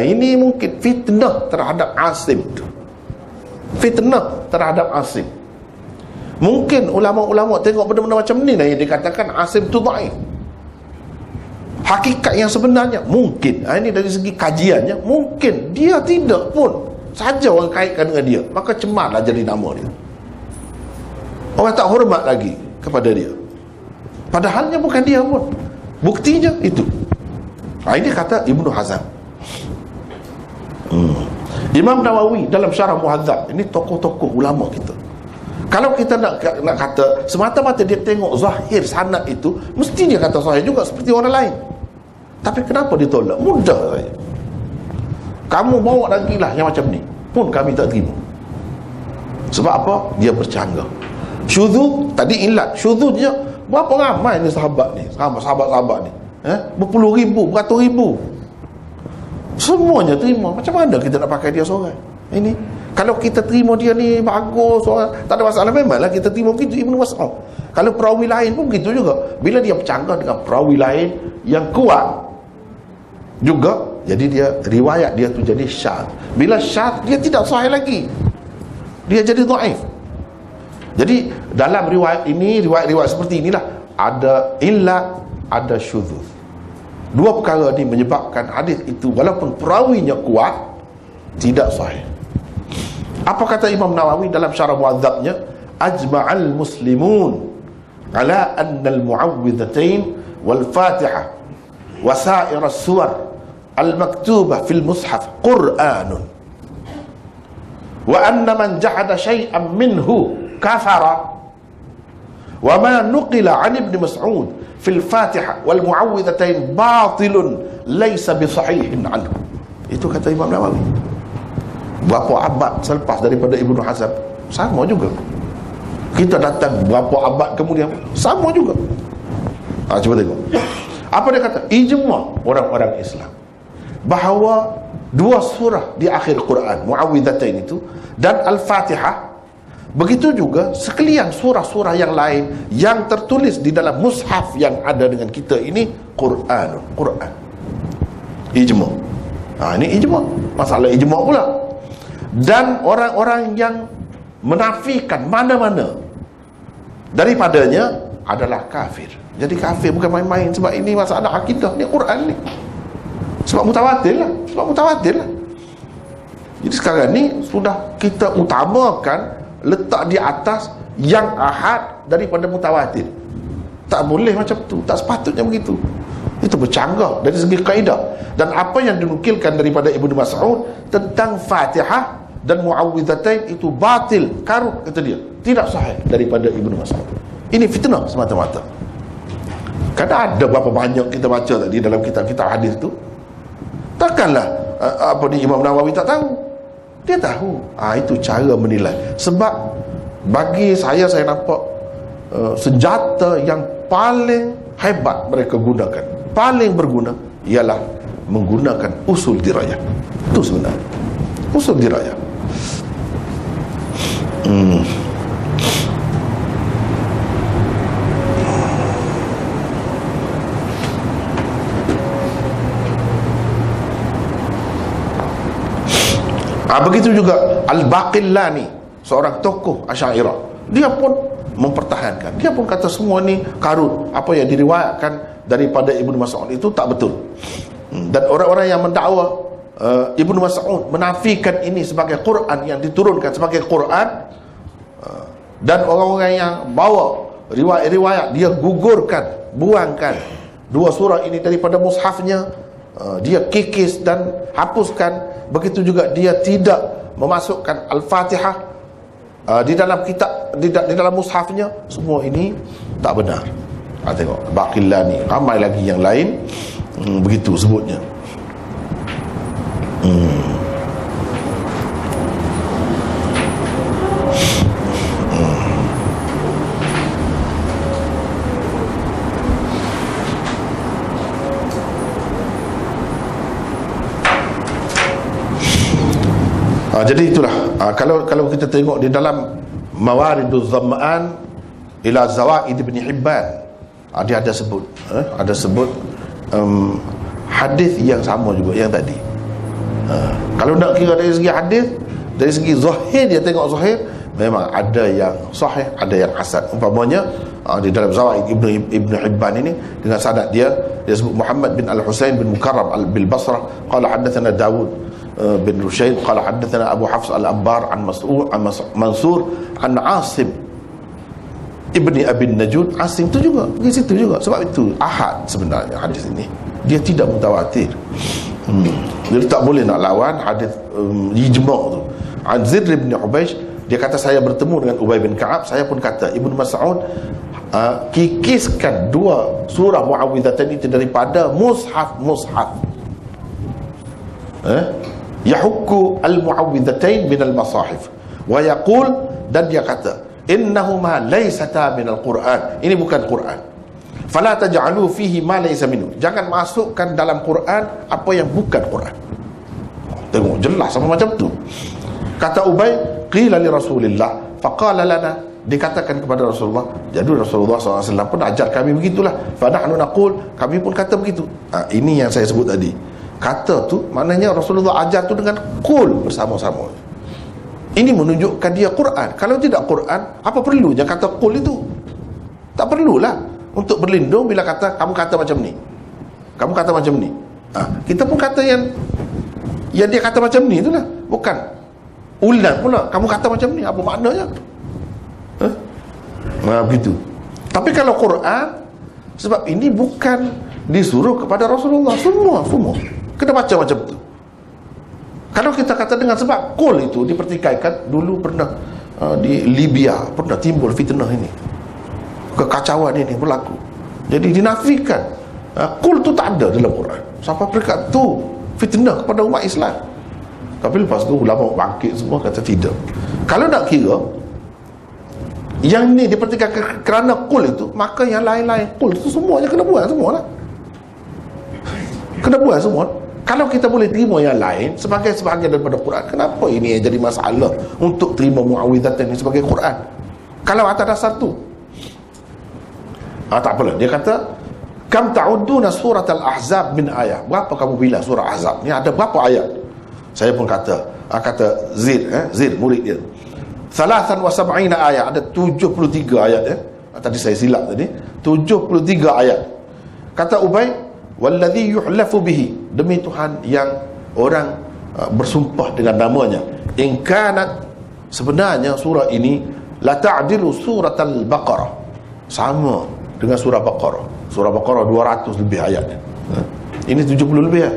Ini mungkin fitnah terhadap Asim tu. Fitnah terhadap Asim. Mungkin ulama-ulama tengok benda-benda macam ni lah yang dikatakan Asim tu dhaif. Hakikat yang sebenarnya mungkin, ini dari segi kajiannya, mungkin dia tidak pun saja orang kaitkan dengan dia, maka cemarlah jadi nama dia. Orang tak hormat lagi kepada dia, padahalnya bukan dia pun. Buktinya itu. Ini kata Ibnu Hazm. Imam Nawawi dalam Syarah Muhadzab, ini tokoh-tokoh ulama kita. Kalau kita nak kata semata-mata dia tengok zahir sanad itu, mesti dia kata sahih juga seperti orang lain. Tapi kenapa ditolak? Mudah saja. Kamu bawa lagi lah yang macam ni, pun kami tak terima. Sebab apa? Dia bercanggah. Syudzuz, tadi ilat syudzuznya berapa ramai ni sahabat ni, sahabat-sahabat ni, berpuluh ribu, beratus ribu, semuanya terima. Macam mana kita nak pakai dia seorang? Ini kalau kita terima dia ni bagus, seorang tak ada masalah, memanglah kita terima begitu. Ibnu Mas'ud, kalau perawi lain pun begitu juga. Bila dia bercanggah dengan perawi lain yang kuat juga, jadi dia riwayat dia tu jadi syadz. Bila syadz, dia tidak sahih lagi, dia jadi dhaif. Jadi dalam riwayat ini, riwayat-riwayat seperti inilah, ada illat, ada syudzuz. Dua perkara ini menyebabkan hadis itu walaupun perawinya kuat, tidak sahih. Apa kata Imam Nawawi dalam Syarah Muhadzabnya? Ajma'al muslimun ala anna al-mu'awwidhatain wal Fatihah wa sa'ir as-suwar al-maktubah fil mushaf Qur'anun, wa anna man jahada syai'an minhu kafara, wa ma nuqila 'an Ibn Mas'ud fil Fatihah wal mu'awwidhatain batilun laysa bi sahihin anhu. Itu kata Imam Nawawi. Berapa abad selepas daripada Ibnu Hazm, sama juga. Kita datang berapa abad kemudian, sama juga. Cuba tengok apa dia kata. Ijma' orang-orang Islam bahawa dua surah di akhir Quran, Mu'awwidhatain itu dan Al-Fatihah, begitu juga sekalian surah-surah yang lain yang tertulis di dalam mushaf yang ada dengan kita ini, Quran. Ijma'. Ini ijma'. Masalah ijma' pula. Dan orang-orang yang menafikan mana-mana daripadanya adalah kafir. Jadi kafir bukan main-main, sebab ini masalah akidah ni, Quran ni. Sebab mutawatir lah. Jadi sekarang ni sudah kita utamakan, letak di atas yang ahad daripada mutawatir. Tak boleh macam tu, tak sepatutnya begitu. Itu bercanggah dari segi kaedah. Dan apa yang dinukilkan daripada Ibnu Mas'ud tentang Fatihah dan Mu'awwidhatain itu batil, karut, kata dia, tidak sahih daripada Ibnu Mas'ud. Ini fitnah semata-mata. Kadang ada berapa banyak kita baca tadi dalam kitab-kitab hadis tu, takkanlah Imam Nawawi tak tahu. Dia tahu. Itu cara menilai. Sebab bagi saya nampak senjata yang paling hebat mereka gunakan, paling berguna, ialah menggunakan usul dirayah. Itu sebenarnya usul dirayah. Begitu juga Al-Baqillani, seorang tokoh Asy'ariyah. Dia pun mempertahankan. Dia pun kata semua ni karut. Apa yang diriwayatkan daripada Ibnu Mas'ud itu tak betul. Dan orang-orang yang mendakwa Ibnu Mas'ud menafikan ini sebagai Quran, yang diturunkan sebagai Quran, dan orang-orang yang bawa riwayat-riwayat, dia gugurkan, buangkan dua surah ini daripada mushafnya, dia kikis dan hapuskan. Begitu juga dia tidak memasukkan Al-Fatihah di dalam kitab, di dalam mushafnya. Semua ini tak benar. Tengok Baqillani, ramai lagi yang lain begitu sebutnya. Jadi itulah, kalau kita tengok di dalam Mawariduz Zam'an ila Zawaid Ibn Hibban, dia ada sebut hadis yang sama juga yang tadi. Kalau nak kira dari segi hadis, dari segi zahir, dia tengok zahir, memang ada yang sahih, ada yang hasan. Umpamanya di dalam Zawaid Ibn Hibban ini, dengan sanad dia sebut Muhammad bin Al-Husain bin Mukarram bil Basrah qala hadatsana Dawud bin Rushayd qala hadatsana Abu Hafs al-Abbar an Mansur an Asim ibni Abi Najud. Asim itu juga di situ juga. Sebab itu ahad sebenarnya hadis ini, dia tidak mutawatir. Jadi tak boleh nak lawan hadis ijma' tu. An Zir bin Hubaysh, dia kata saya bertemu dengan Ubay bin Ka'ab, saya pun kata Ibnu Mas'ud kikiskan dua surah Muawwidzatain itu daripada mushaf yahukku al-Muawwidzatain min al-masahif wa yaqul, dan dia kata innahuma laysata min al-Quran, ini bukan Quran. Fala taj'alu fihi ma laysa minhu, jangan masukkan dalam Quran apa yang bukan Quran. Tengok jelas sama macam tu. Kata Ubay, qila li Rasulillah faqala lana, dikatakan kepada Rasulullah. Jadi Rasulullah SAW pun ajar kami begitulah. Fa nahnu naqul, kami pun kata begitu. Ini yang saya sebut tadi. Kata tu maknanya Rasulullah ajar tu dengan qul, bersama-sama. Ini menunjukkan dia Quran. Kalau tidak Quran, apa perlunya kata qul itu? Tak perlulah untuk berlindung bila kata kamu kata macam ni, kamu kata macam ni. Kita pun kata yang dia kata macam ni itulah, bukan ulang pula kamu kata macam ni. Apa maknanya? Begitu. Tapi kalau Quran, sebab ini bukan disuruh kepada Rasulullah, semua kena baca macam tu. Kalau kita kata dengan sebab qul itu dipertikaikan, dulu pernah di Libya pernah timbul fitnah ini, kekacauan ini berlaku. Jadi dinafikan qul tu tak ada dalam Quran. Sampai peringkat tu fitnah kepada umat Islam. Tapi lepas tu ulama bangkit semua kata tidak. Kalau nak kira yang ni dipertikaikan kerana qul itu, maka yang lain-lain qul itu semuanya kena buang semualah. Kena buang semua. Kalau kita boleh terima yang lain sebagai sebahagian daripada Quran, kenapa ini yang jadi masalah untuk terima Muawwidzatain ini sebagai Quran? Kalau atas dasar tu tak apalah. Dia kata kam ta'udduna surat al-ahzab min ayat, berapa kamu bilang surah ahzab ni ada berapa ayat? Saya pun kata Zir murid dia 73 ayat, ada 73 ayat ya. Tadi saya silap tadi, 73 ayat. Kata Ubay, walladhi yuhlafu bihi, demi Tuhan yang orang bersumpah dengan namanya, in kanat, sebenarnya surah ini la ta'dilu surat al-Baqarah, sama dengan surah Baqarah. Surah Baqarah 200 lebih ayat. Ini 70 lebih ya.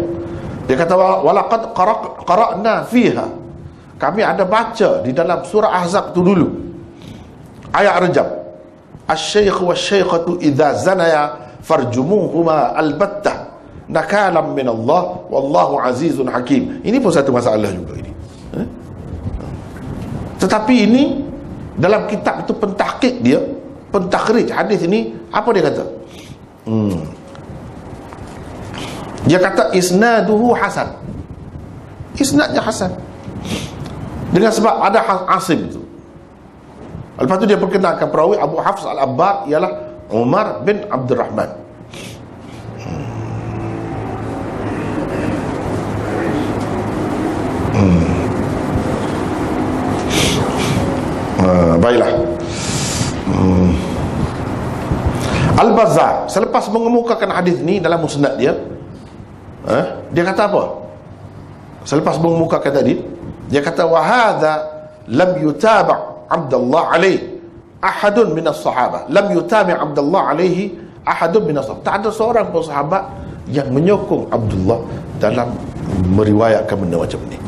Dia kata walaqad qara'na fiha, kami ada baca di dalam surah Ahzab tu dulu ayat Rajab, asy-syaikh wasy-syaikhatu idza zanaya farjumuhuma albattah nakalam min Allah wallahu azizun hakim. Ini pun satu masalah juga ini. Tetapi ini dalam kitab itu pentahqiq dia, pentakhrij hadis ini, apa dia kata? Dia kata isnaduhu hasan. Isnadnya hasan. Dengan sebab ada Asim itu. Lepas tu dia perkenalkan perawi Abu Hafs al-Abbar ialah Umar bin Abdurrahman. Baiklah. Al-Bazzar selepas mengemukakan hadis ni dalam musnad dia, dia kata apa? Selepas mengemukakan tadi, dia kata wa hadza lam yutaba' Abdullah alaihi ahadun minas sahabah. Lam yutami' Abdullah alaihi ahadun minas sahabah. Tak ada seorang pun sahabat yang menyokong Abdullah dalam meriwayatkan benda macam ni.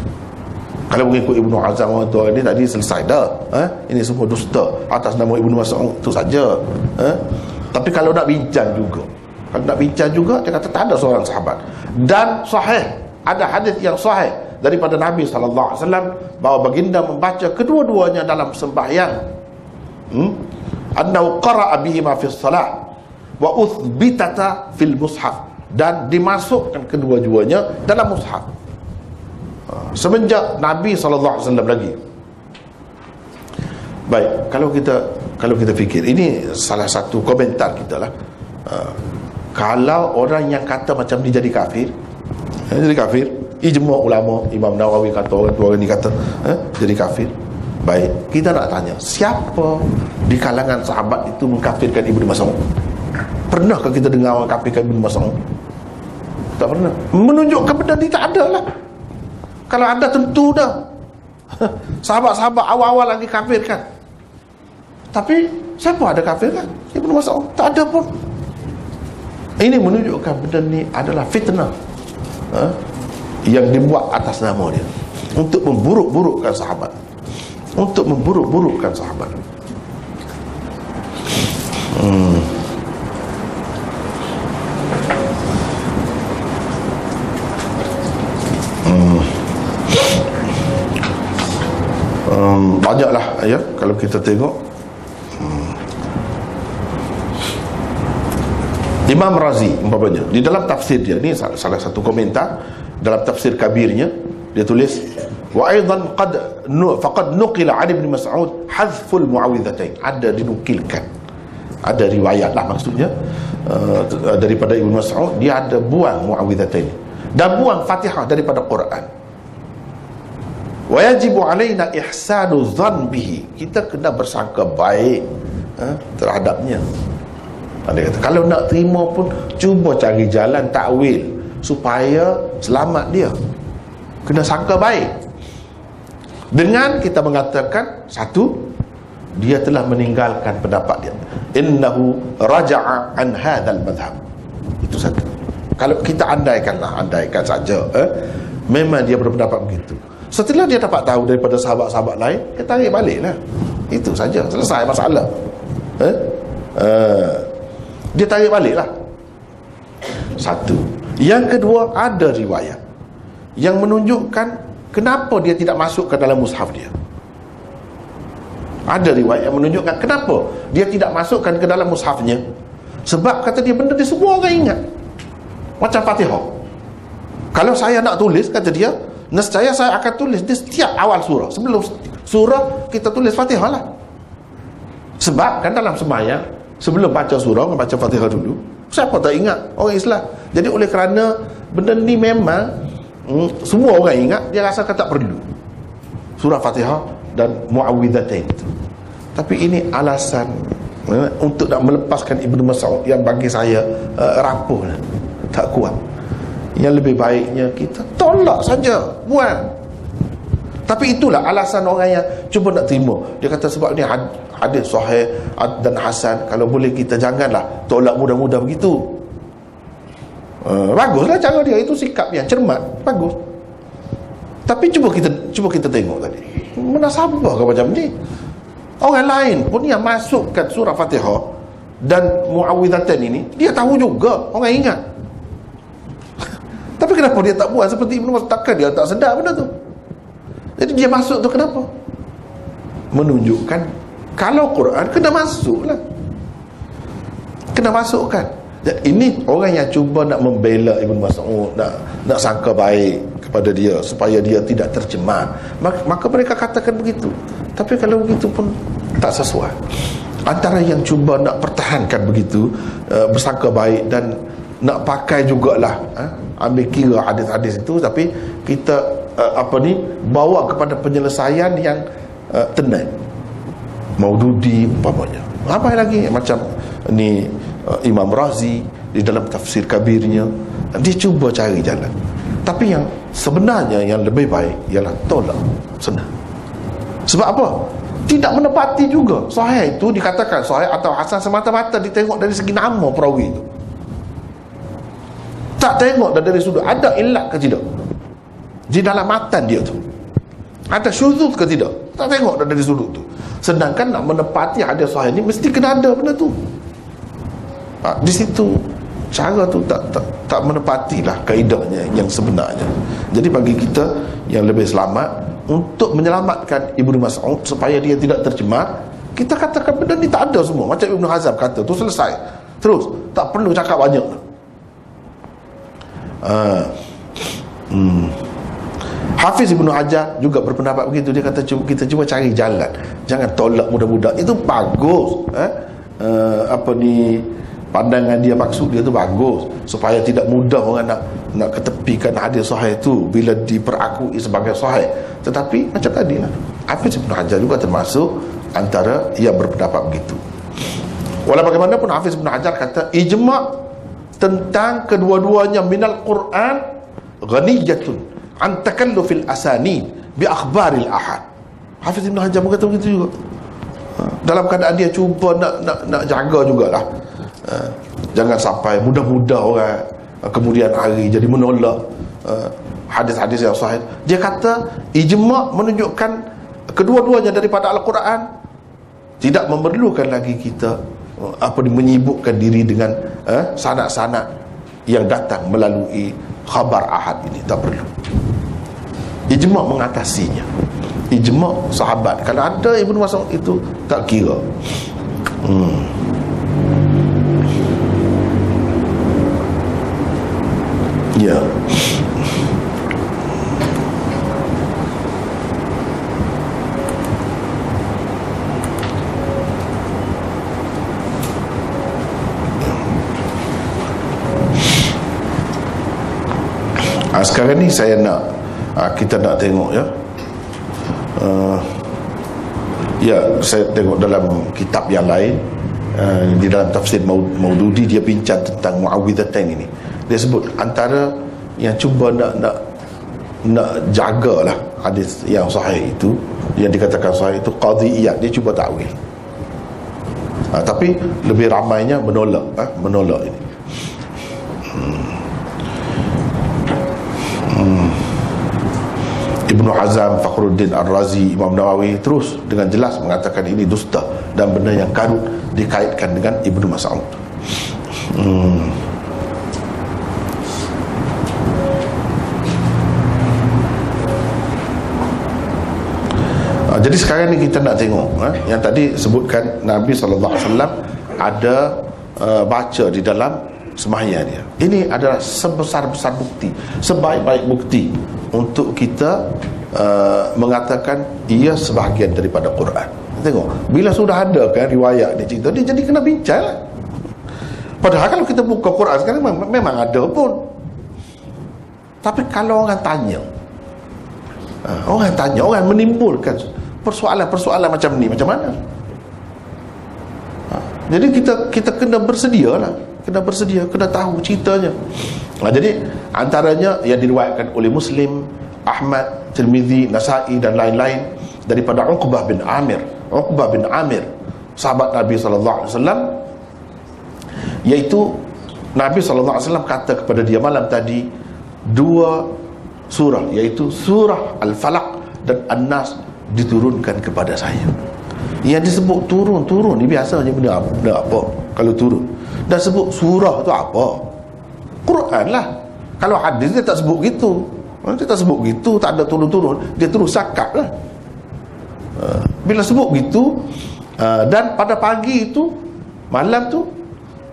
Kalau mengikut Ibnu Azam ini tadi selesai dah. Ini semua dusta atas nama Ibnu Mas'ud itu saja. Tapi kalau nak bincang juga, dia kata tak ada seorang sahabat. Dan sahih, ada hadis yang sahih daripada Nabi sallallahu alaihi wasallam bahawa baginda membaca kedua-duanya dalam sembahyang. Annahu qara'a bihima fi shalah wa uthbitata fil mushaf, dan dimasukkan kedua-duanya dalam mushaf. Semenjak Nabi SAW lagi. Baik, kalau kita fikir, ini salah satu komentar kita lah. Kalau orang yang kata macam ni jadi kafir, ijma' ulama, Imam Nawawi kata, orang ni kata jadi kafir. Baik, kita nak tanya, siapa di kalangan sahabat itu mengkafirkan Ibnu Mas'ud? Pernahkah kita dengar orang kafirkan Ibnu Mas'ud? Tak pernah. Menunjukkan benda ni tak ada lah. Kalau ada tentu dah sahabat-sahabat awal-awal lagi kafirkan. Tapi siapa ada kafirkan Ibnu Mas'ud? Tak ada pun. Ini menunjukkan benda ni adalah fitnah yang dibuat atas nama dia untuk memburuk-burukkan sahabat, banyaklah ya kalau kita tengok. Imam Razi umpamanya di dalam tafsir dia, ni salah satu komentar dalam tafsir kabirnya, dia tulis wa aidan faqad nuqila 'an Ibn Mas'ud hadful mu'awwidhatain. Ada dinukilkan, ada riwayat lah maksudnya daripada Ibn Mas'ud, dia ada buang mu'awwidhatain dan buang Fatihah daripada Quran. Wa yajibu alaina ihsanu dhann bihi. Kita kena bersangka baik terhadapnya. Dia kata kalau nak terima pun cuba cari jalan takwil supaya selamat dia. Kena sangka baik dengan kita mengatakan, satu, dia telah meninggalkan pendapat dia, innahu raja'a an hadzal madhhab. Itu satu. Kalau kita andaikan saja memang dia berpendapat begitu, setelah dia dapat tahu daripada sahabat-sahabat lain, dia tarik baliklah. Itu saja, selesai masalah. Dia tarik baliklah. Satu. Yang kedua, ada riwayat yang menunjukkan kenapa dia tidak masuk ke dalam mushaf dia. Ada riwayat yang menunjukkan kenapa dia tidak masukkan ke dalam mushafnya. Sebab kata dia, benda ni semua orang ingat, macam Fatihah. Kalau saya nak tulis, kata dia, nescaya saya akan tulis di setiap awal surah. Sebelum surah kita tulis Fatihah lah. Sebab kan dalam sembahyang, sebelum baca surah, baca Fatihah dulu. Siapa tak ingat? Orang Islam. Jadi oleh kerana benda ni memang semua orang ingat, dia rasakan tak perlu surah Fatihah dan mu'awwidhatain itu. Tapi ini alasan untuk nak melepaskan Ibnu Mas'ud yang bagi saya rapuh, tak kuat. Yang lebih baiknya kita tolak saja, buang. Tapi itulah alasan orang yang cuba nak terima. Dia kata sebab ni hadis sahih dan hasan, kalau boleh kita janganlah tolak mudah-mudah begitu. Baguslah cara dia, itu sikap yang cermat, bagus. Tapi cuba kita tengok tadi, munasabah ke macam ni? Orang lain pun yang masukkan surah Fatihah dan mu'awwidhatain ini, dia tahu juga, orang ingat. Tapi kenapa dia tak buat seperti Ibnu Mas'ud? Takkan dia tak sedar benda tu? Jadi dia masuk tu kenapa? menunjukkan kalau Quran kena masuklah, kena masukkan. Dan ini orang yang cuba nak membela Ibn Mas'ud, nak sangka baik kepada dia supaya dia tidak tercemar, maka mereka katakan begitu. Tapi kalau begitu pun tak sesuai. Antara yang cuba nak pertahankan begitu, bersangka baik, dan nak pakai jugalah ambil kira hadis-hadis itu, tapi kita bawa kepada penyelesaian yang tenang, Maududi umpamanya. Apa lagi macam ni, Imam Razi di dalam tafsir kabirnya, dia cuba cari jalan. Tapi yang sebenarnya yang lebih baik ialah tolak senang. Sebab apa? Tidak menepati juga. Sahih itu dikatakan sahih atau hasan semata-mata ditengok dari segi nama perawi itu, tak tengok dari sudut ada ilat ke tidak di dalam matan dia tu, ada syuzuz ke tidak, tak tengok dari sudut tu. Sedangkan nak menepati hadis sahih ni mesti kena ada benda tu. Di situ cara tu tak menepatilah kaedahnya yang sebenarnya. Jadi bagi kita yang lebih selamat untuk menyelamatkan Ibnu Mas'ud supaya dia tidak tercemar, kita katakan benda ni tak ada semua. Macam Ibnu Hazm kata tu, selesai terus, tak perlu cakap banyak. Hafiz Ibnu Hajar juga berpendapat begitu. Dia kata kita cuba cari jalan, jangan tolak mudah-mudah. Itu bagus. Pandangan dia, maksud dia tu bagus, supaya tidak mudah orang nak ketepikan hadis sahih tu bila diperakui sebagai sahih. Tetapi macam tadi lah, Hafiz Ibnu Hajar juga termasuk antara yang berpendapat begitu. Walau bagaimanapun, Hafiz Ibnu Hajar kata ijma' tentang kedua-duanya minal Quran ghaniyatun an takallufil asanid bi akhbaril ahad. Hafiz Ibnu Hajar berkata begitu juga. Dalam keadaan dia cuba nak jaga jugalah, jangan sampai mudah-mudah orang kemudian hari jadi menolak hadis-hadis yang sahih. Dia kata ijma' menunjukkan kedua-duanya daripada Al-Quran, tidak memerlukan lagi kita menyibukkan diri dengan sanad-sanad yang datang melalui khabar ahad ini. Tak perlu. Ijma' mengatasinya. Ijma' sahabat. Kalau ada Ibnu Mas'ud itu tak kira. Ya. Sekarang ni saya nak kita nak tengok saya tengok dalam kitab yang lain, di dalam tafsir Maududi dia bincang tentang Muawwidhatain ini. Dia sebut antara yang cuba nak jagalah hadis yang sahih itu, yang dikatakan sahih itu, Qadhi Iyad, dia cuba takwil. Tapi lebih ramainya menolak ini. Ibnu Hazm, Fakhruddin Ar-Razi, Imam Nawawi terus dengan jelas mengatakan ini dusta dan benda yang karut dikaitkan dengan Ibnu Mas'ud. Jadi sekarang ni kita nak tengok yang tadi sebutkan Nabi SAW ada baca di dalam sembahyang dia. Ini adalah sebesar-besar bukti, sebaik-baik bukti untuk kita mengatakan ia sebahagian daripada Quran. Tengok, bila sudah ada kan riwayat dia cerita, dia jadi kena bincang lah. Padahal kalau kita buka Quran sekarang memang ada pun. Tapi kalau orang tanya, orang menimbulkan persoalan-persoalan macam ni, macam mana? Jadi kita kena bersedia lah, kena tahu ceritanya. Jadi antaranya yang diriwayatkan oleh Muslim, Ahmad, Tirmizi, Nasa'i dan lain-lain daripada Uqbah bin Amir, sahabat Nabi SAW, iaitu Nabi SAW kata kepada dia malam tadi dua surah, iaitu surah Al-Falaq dan An-Nas diturunkan kepada saya. Yang disebut turun ni biasanya benda apa kalau turun, dan sebut surah tu apa? Quran lah. Kalau hadis dia tak sebut gitu, dia tak sebut gitu, tak ada turun-turun, dia terus cakap lah. bila sebut begitu, dan pada pagi itu, malam tu,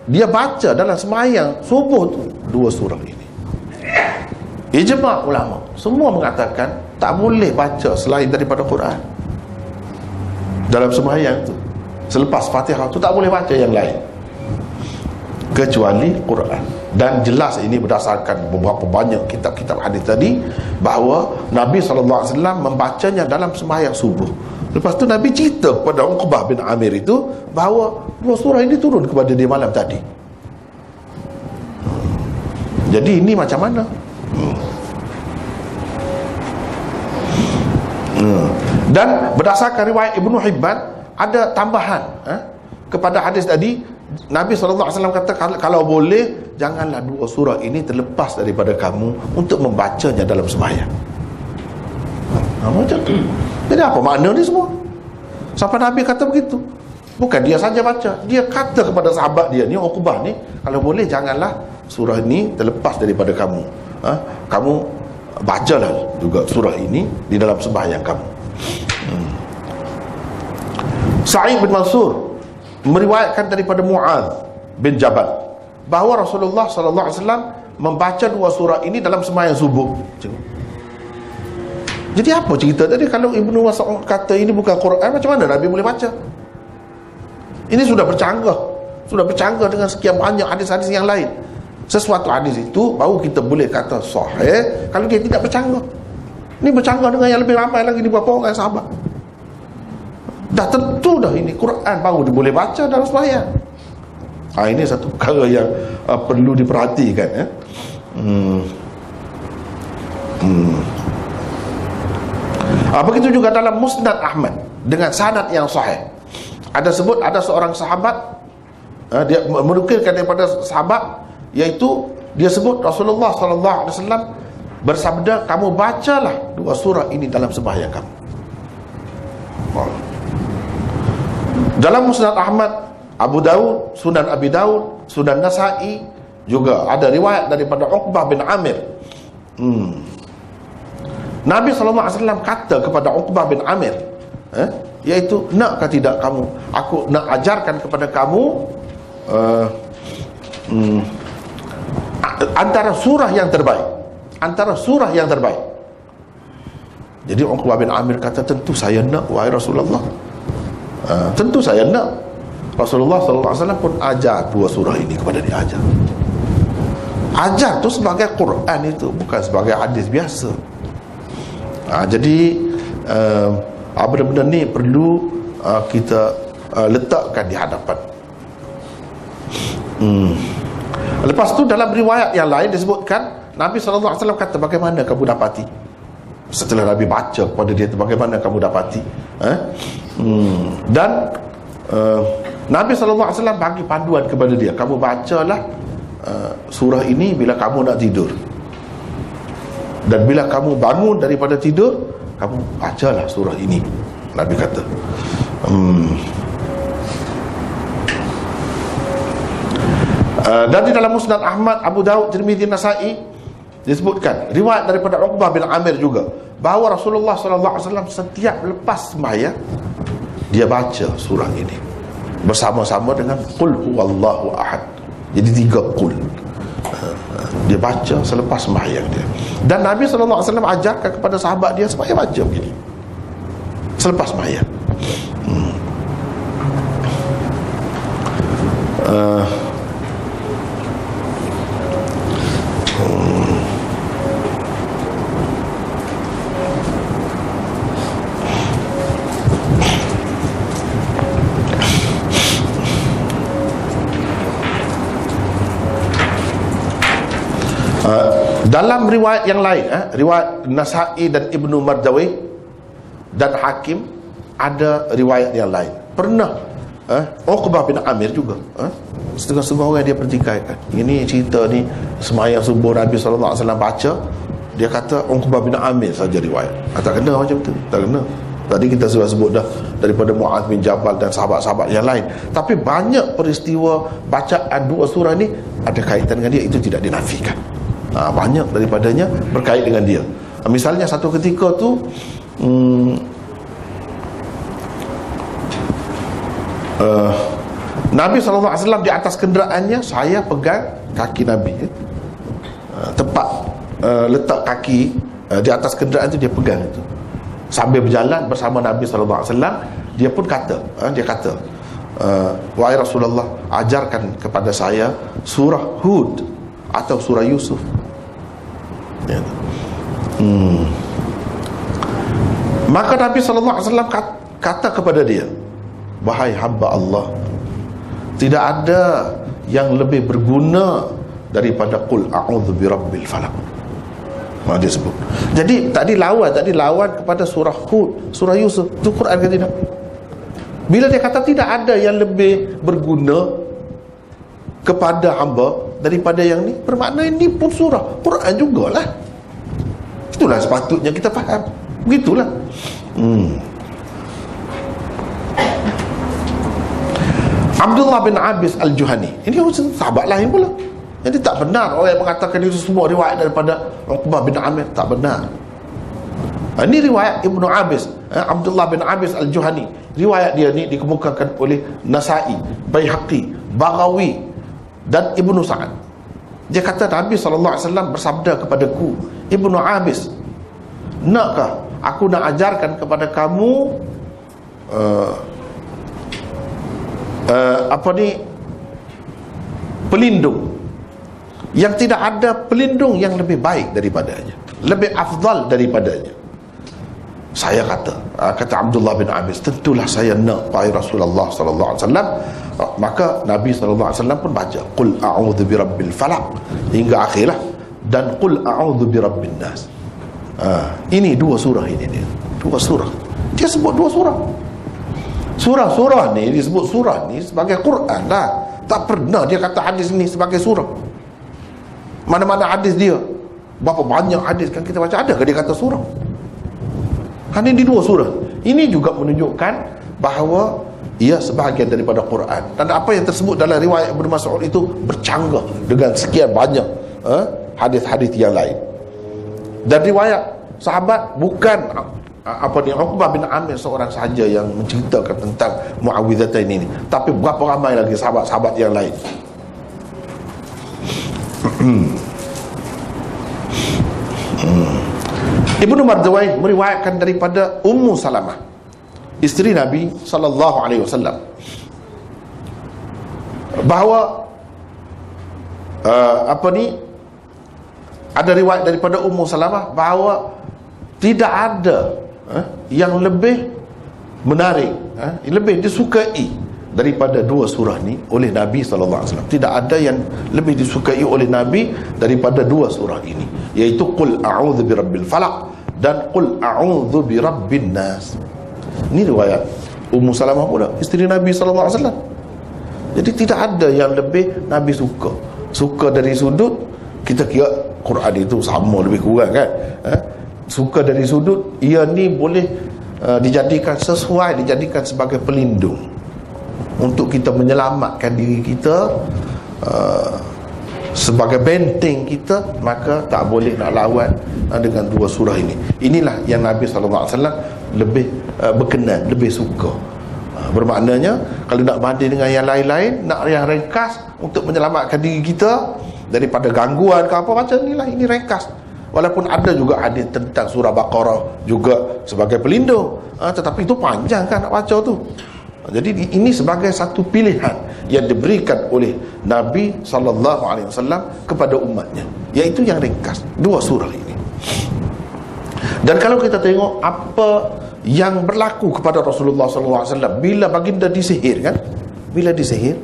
dia baca dalam sembahyang subuh tu 2 surah ini. Ijma' ulama semua mengatakan tak boleh baca selain daripada Quran dalam sembahyang tu. Selepas Fatihah tu tak boleh baca yang lain kecuali Quran. Dan jelas ini berdasarkan beberapa banyak kitab-kitab hadis tadi, bahawa Nabi SAW membacanya dalam sembahyang subuh. Lepas tu Nabi cerita kepada Uqbah bin Amir itu bahawa 2 surah ini turun kepada dia malam tadi. Jadi ini macam mana? Dan berdasarkan riwayat Ibnu Hibban, ada tambahan kepada hadis tadi. Nabi SAW kata, kalau boleh janganlah 2 surah ini terlepas daripada kamu untuk membacanya dalam sembahyang. Macam tu. Jadi apa makna ni semua? Sampai Nabi kata begitu. Bukan dia saja baca, dia kata kepada sahabat dia ni, Uqbah ni, kalau boleh janganlah surah ini terlepas daripada kamu. Kamu bacalah juga surah ini di dalam sembahyang kamu. Sa'id bin Mansur meriwayatkan daripada Mu'adz bin Jabal bahawa Rasulullah SAW membaca 2 surah ini dalam sembahyang subuh. Jadi apa cerita tadi? Kalau Ibnu Mas'ud kata ini bukan Quran, macam mana Nabi boleh baca? Ini sudah bercanggah dengan sekian banyak hadis-hadis yang lain. Sesuatu hadis itu baru kita boleh kata sahih kalau dia tidak bercanggah. Ini bercanggah dengan yang lebih ramai lagi di beberapa orang sahabat. Dah tentu dah ini Quran baru dia boleh baca dalam sembahyang. Ini satu perkara yang perlu diperhatikan. Begitu juga dalam Musnad Ahmad dengan sanad yang sahih. Ada sebut ada seorang sahabat, dia menukilkan daripada sahabat, iaitu dia sebut Rasulullah SAW bersabda, kamu bacalah 2 surah ini dalam sembahyang kamu. Dalam Musnad Ahmad, Abu Daud, Sunan Abi Daud, Sunan Nasa'i juga ada riwayat daripada Uqbah bin Amir. Nabi SAW kata kepada Uqbah bin Amir, iaitu, nakkah tidak kamu, aku nak ajarkan kepada kamu antara surah yang terbaik. Jadi Uqbah bin Amir kata, tentu saya nak, wahai Rasulullah. Tentu saya nak. Rasulullah SAW pun ajar 2 surah ini kepada dia. Ajar tu sebagai Quran itu, bukan sebagai hadis biasa. Jadi benda-benda ni perlu kita letakkan di hadapan. Lepas tu dalam riwayat yang lain disebutkan Nabi SAW kata, bagaimana kamu dapati? Setelah Nabi baca kepada dia, bagaimana kamu dapati? Dan Nabi SAW bagi panduan kepada dia, kamu bacalah surah ini bila kamu nak tidur, dan bila kamu bangun daripada tidur, kamu bacalah surah ini, Nabi kata. Dan di dalam Musnad Ahmad, Abu Daud, Tirmidzi, Nasa'i disebutkan riwayat daripada Uqbah bin Amir juga bahawa Rasulullah SAW setiap lepas sembahyang dia baca surah ini bersama-sama dengan Qul huwallahu ahad. Jadi 3 qul dia baca selepas sembahyang dia. Dan Nabi SAW ajarkan kepada sahabat dia supaya baca begini selepas sembahyang. Dalam riwayat yang lain, riwayat Nasa'i dan Ibnu Mardawi dan Hakim, ada riwayat yang lain. Pernah Uqbah bin Amir juga, setengah-setengah orang dia pertikaikan. Ini cerita ni sembahyang subuh Nabi SAW baca, dia kata Uqbah bin Amir saja riwayat. Tak kena macam tu, tak kena. Tadi kita sudah sebut dah daripada Mu'adz bin Jabal dan sahabat-sahabat yang lain. Tapi banyak peristiwa bacaan 2 surah ni ada kaitan dengan dia, itu tidak dinafikan. Banyak daripadanya berkait dengan dia. Misalnya satu ketika tu Nabi SAW di atas kenderaannya, saya pegang kaki Nabi, tempat letak kaki di atas kenderaan itu dia pegang itu. Sambil berjalan bersama Nabi SAW, dia pun kata, wahai Rasulullah, ajarkan kepada saya surah Hud atau surah Yusuf. Maka Nabi SAW kata kepada dia, wahai hamba Allah, tidak ada yang lebih berguna daripada qul a'udzu birabbil falaq. Dia sebut. Jadi tadi lawan kepada surah Hud, surah Yusuf. Itu Quran ke tidak? Bila dia kata tidak ada yang lebih berguna kepada hamba daripada yang ni, bermakna ini pun surah Quran jugalah. Itulah sepatutnya kita faham. Begitulah. Abdullah bin Abis Al-Juhani, ini sahabat lain pula. Jadi tak benar orang yang mengatakan itu semua riwayat daripada Uqbah bin Amir. Tak benar. Ini riwayat Ibnu Abis, Abdullah bin Abis Al-Juhani. Riwayat dia ni dikemukakan oleh Nasai, Baihaqi, Baghawi dan Ibnu Sa'ad. Dia kata Nabi SAW bersabda kepadaku, Ibnu Abis, nakkah aku nak ajarkan kepada kamu pelindung yang tidak ada pelindung yang lebih baik daripadanya, lebih afdal daripadanya. Saya kata Abdullah bin Abis, tentulah saya nak wahai Rasulullah sallallahu alaihi wasallam. Maka Nabi sallallahu alaihi wasallam pun baca qul a'udzu birabbil falaq hingga akhirlah, dan qul a'udzu birabbin nas. Ini dua surah ini dia. Dua surah. Dia sebut dua surah. Surah-surah ni disebut surah ni sebagai Quran lah. Tak pernah dia kata hadis ni sebagai surah. Mana-mana hadis dia, berapa banyak hadis kan kita baca, ada ke dia kata surah? Ini di dua surah. Ini juga menunjukkan bahawa ia sebahagian daripada Quran. Dan apa yang tersebut dalam riwayat Ibnu Mas'ud itu bercanggah dengan sekian banyak hadis-hadis yang lain. Dan riwayat sahabat bukan Uqbah bin Amir seorang sahaja yang menceritakan tentang Muawwidhatain ini, tapi berapa ramai lagi sahabat-sahabat yang lain. Ibnu Mardawai meriwayatkan daripada Ummu Salamah, isteri Nabi sallallahu alaihi wasallam, bahawa ada riwayat daripada Ummu Salamah bahawa tidak ada yang lebih menarik, lebih disukai daripada dua surah ni oleh Nabi SAW. Tidak ada yang lebih disukai oleh Nabi daripada dua surah ini, iaitu qul a'udzu birabbil falaq dan qul a'udzu birabbin nas. Ini riwayat Ummu Salamah pula, isteri Nabi SAW. Jadi tidak ada yang lebih Nabi suka dari sudut, kita kira Quran itu sama lebih kurang kan, suka dari sudut ia ni boleh dijadikan sebagai pelindung untuk kita menyelamatkan diri kita, sebagai benteng kita. Maka tak boleh nak lawan dengan dua surah ini. Inilah yang Nabi SAW lebih berkenan, lebih suka. Bermaknanya kalau nak banding dengan yang lain-lain, nak yang ringkas untuk menyelamatkan diri kita daripada gangguan ke apa, macam inilah, ini ringkas. Walaupun ada juga hadis tentang surah Baqarah juga sebagai pelindung, tetapi itu panjang kan nak baca tu. Jadi ini sebagai satu pilihan yang diberikan oleh Nabi SAW kepada umatnya, iaitu yang ringkas, dua surah ini. Dan kalau kita tengok apa yang berlaku kepada Rasulullah SAW bila baginda disihir kan, bila disihir,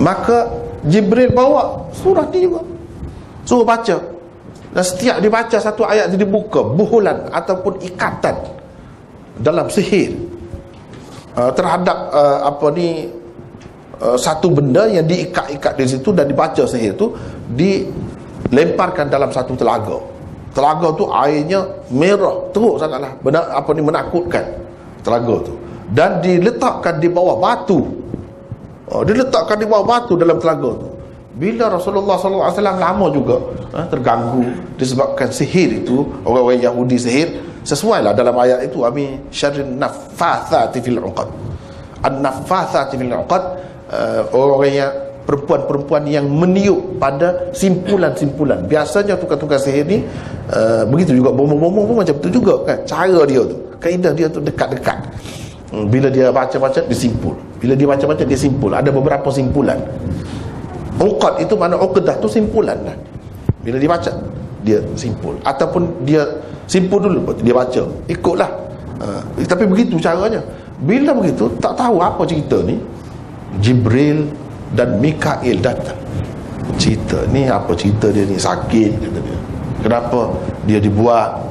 maka Jibril bawa surah ni juga, suruh baca. Dan setiap dibaca satu ayat itu dibuka buhulan ataupun ikatan dalam sihir terhadap satu benda yang diikat-ikat di situ, dan dibaca sihir itu dilemparkan dalam satu telaga. Telaga tu airnya merah teruk sangatlah, menakutkan telaga tu, dan diletakkan di bawah batu. Diletakkan di bawah batu dalam telaga tu. Bila Rasulullah SAW lama juga terganggu disebabkan sihir itu, orang-orang Yahudi sihir, sesuailah dalam ayat itu, ami syarrin naffatsati fil 'uqad, an-naffatsati fil 'uqad, orang yang perempuan-perempuan yang meniup pada simpulan-simpulan. Biasanya tukar-tukar sihir ni begitu juga, bomo-bomo pun macam tu juga kan, cara dia tu, kaedah dia tu dekat-dekat. Bila dia baca-baca dia simpul, bila dia baca-baca dia simpul, ada beberapa simpulan. Uqad itu mana, uqdah tu simpulan lah. Bila dia baca dia simpul, ataupun dia simpul dulu dia baca, ikutlah. Tapi begitu caranya. Bila begitu tak tahu apa cerita ni, Jibril dan Mikail datang. Cerita ni apa cerita dia ni, sakit kata dia. Kenapa dia dibuat,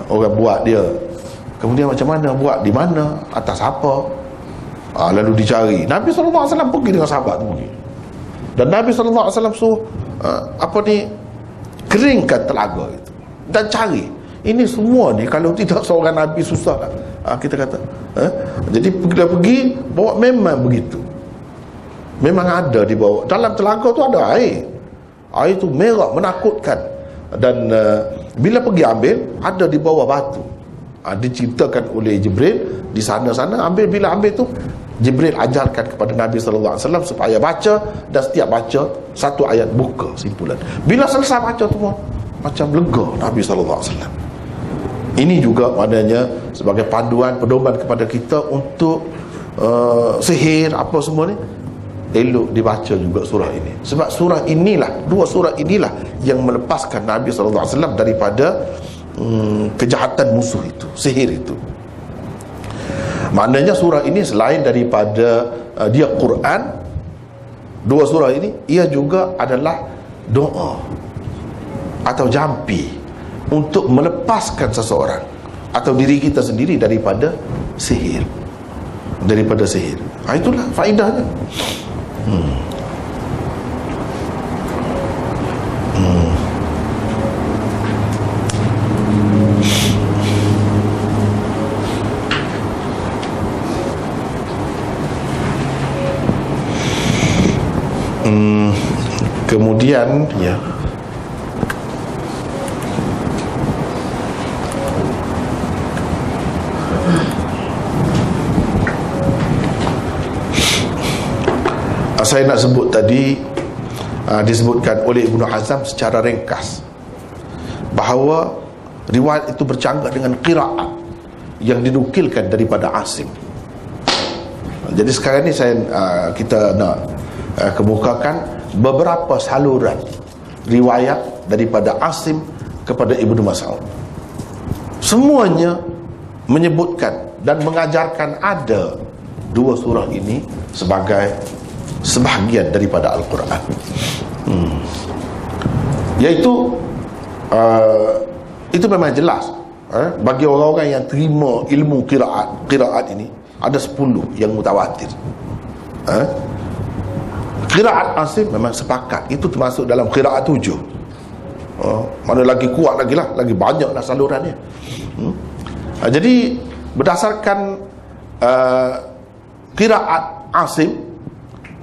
orang buat dia, kemudian macam mana buat, di mana, atas apa, lalu dicari. Nabi SAW pergi dengan sahabat tu pergi, dan Nabi SAW suruh keringkan telaga itu dan cari. Ini semua ni kalau tidak seorang Nabi susah lah. Kita kata jadi pergi bawa, memang begitu, memang ada di bawah. Dalam telaga tu ada air tu merah menakutkan. Dan bila pergi ambil, ada di bawah batu. Diceritakan oleh Jibril di sana-sana ambil. Bila ambil tu, Jibril ajarkan kepada Nabi SAW supaya baca, dan setiap baca satu ayat buka simpulan. Bila selesai baca tu macam lega Nabi SAW. Ini juga maknanya sebagai panduan, pedoman kepada kita untuk sihir apa semua ni, elok dibaca juga surah ini. Sebab surah inilah, dua surah inilah yang melepaskan Nabi SAW daripada kejahatan musuh itu, sihir itu. Maknanya surah ini selain daripada dia Quran, dua surah ini, ia juga adalah doa atau jampi untuk melepaskan seseorang atau diri kita sendiri daripada sihir, daripada sihir. Itulah faedahnya. Kemudian ya, saya nak sebut tadi, disebutkan oleh Ibnu Hazm secara ringkas bahawa riwayat itu bercanggah dengan qiraat yang dinukilkan daripada Asim. Jadi sekarang ni kita nak kemukakan beberapa saluran riwayat daripada Asim kepada Ibnu Mas'ud. Semuanya menyebutkan dan mengajarkan ada dua surah ini sebagai sebahagian daripada Al-Quran. Iaitu itu memang jelas bagi orang-orang yang terima ilmu qiraat ini, ada 10 yang mutawatir. Qiraat Asim memang sepakat itu termasuk dalam qiraat 7. Mana lagi kuat lagi lah, lagi banyaklah salurannya. Jadi berdasarkan qiraat Asim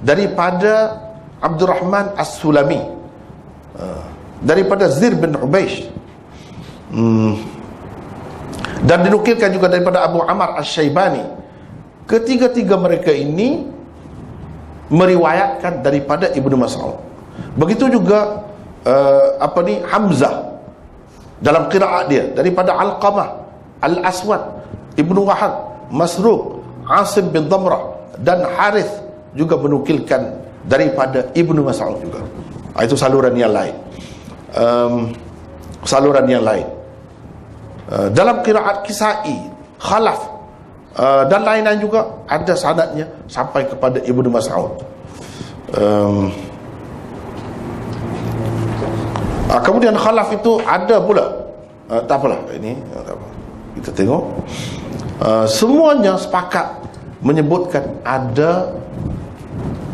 daripada Abdurrahman As-Sulami, daripada Zir bin Ubaish, dan dinukilkan juga daripada Abu Amr Asy-Syaibani. Ketiga-tiga mereka ini meriwayatkan daripada Ibnu Mas'ud. Begitu juga Hamzah dalam qiraat dia daripada Alqamah, Al-Aswad, Ibnu Wahab, Masruq, Asim bin Damrah, dan Harith juga menukilkan daripada Ibnu Mas'ud juga. Itu saluran yang lain. Saluran yang lain dalam qiraat Kisai, Khalaf, dan lain-lain juga ada sanadnya sampai kepada Ibnu Mas'ud. Kemudian Khalaf itu ada pula, tak apalah ini tak apa. Kita tengok semuanya sepakat menyebutkan ada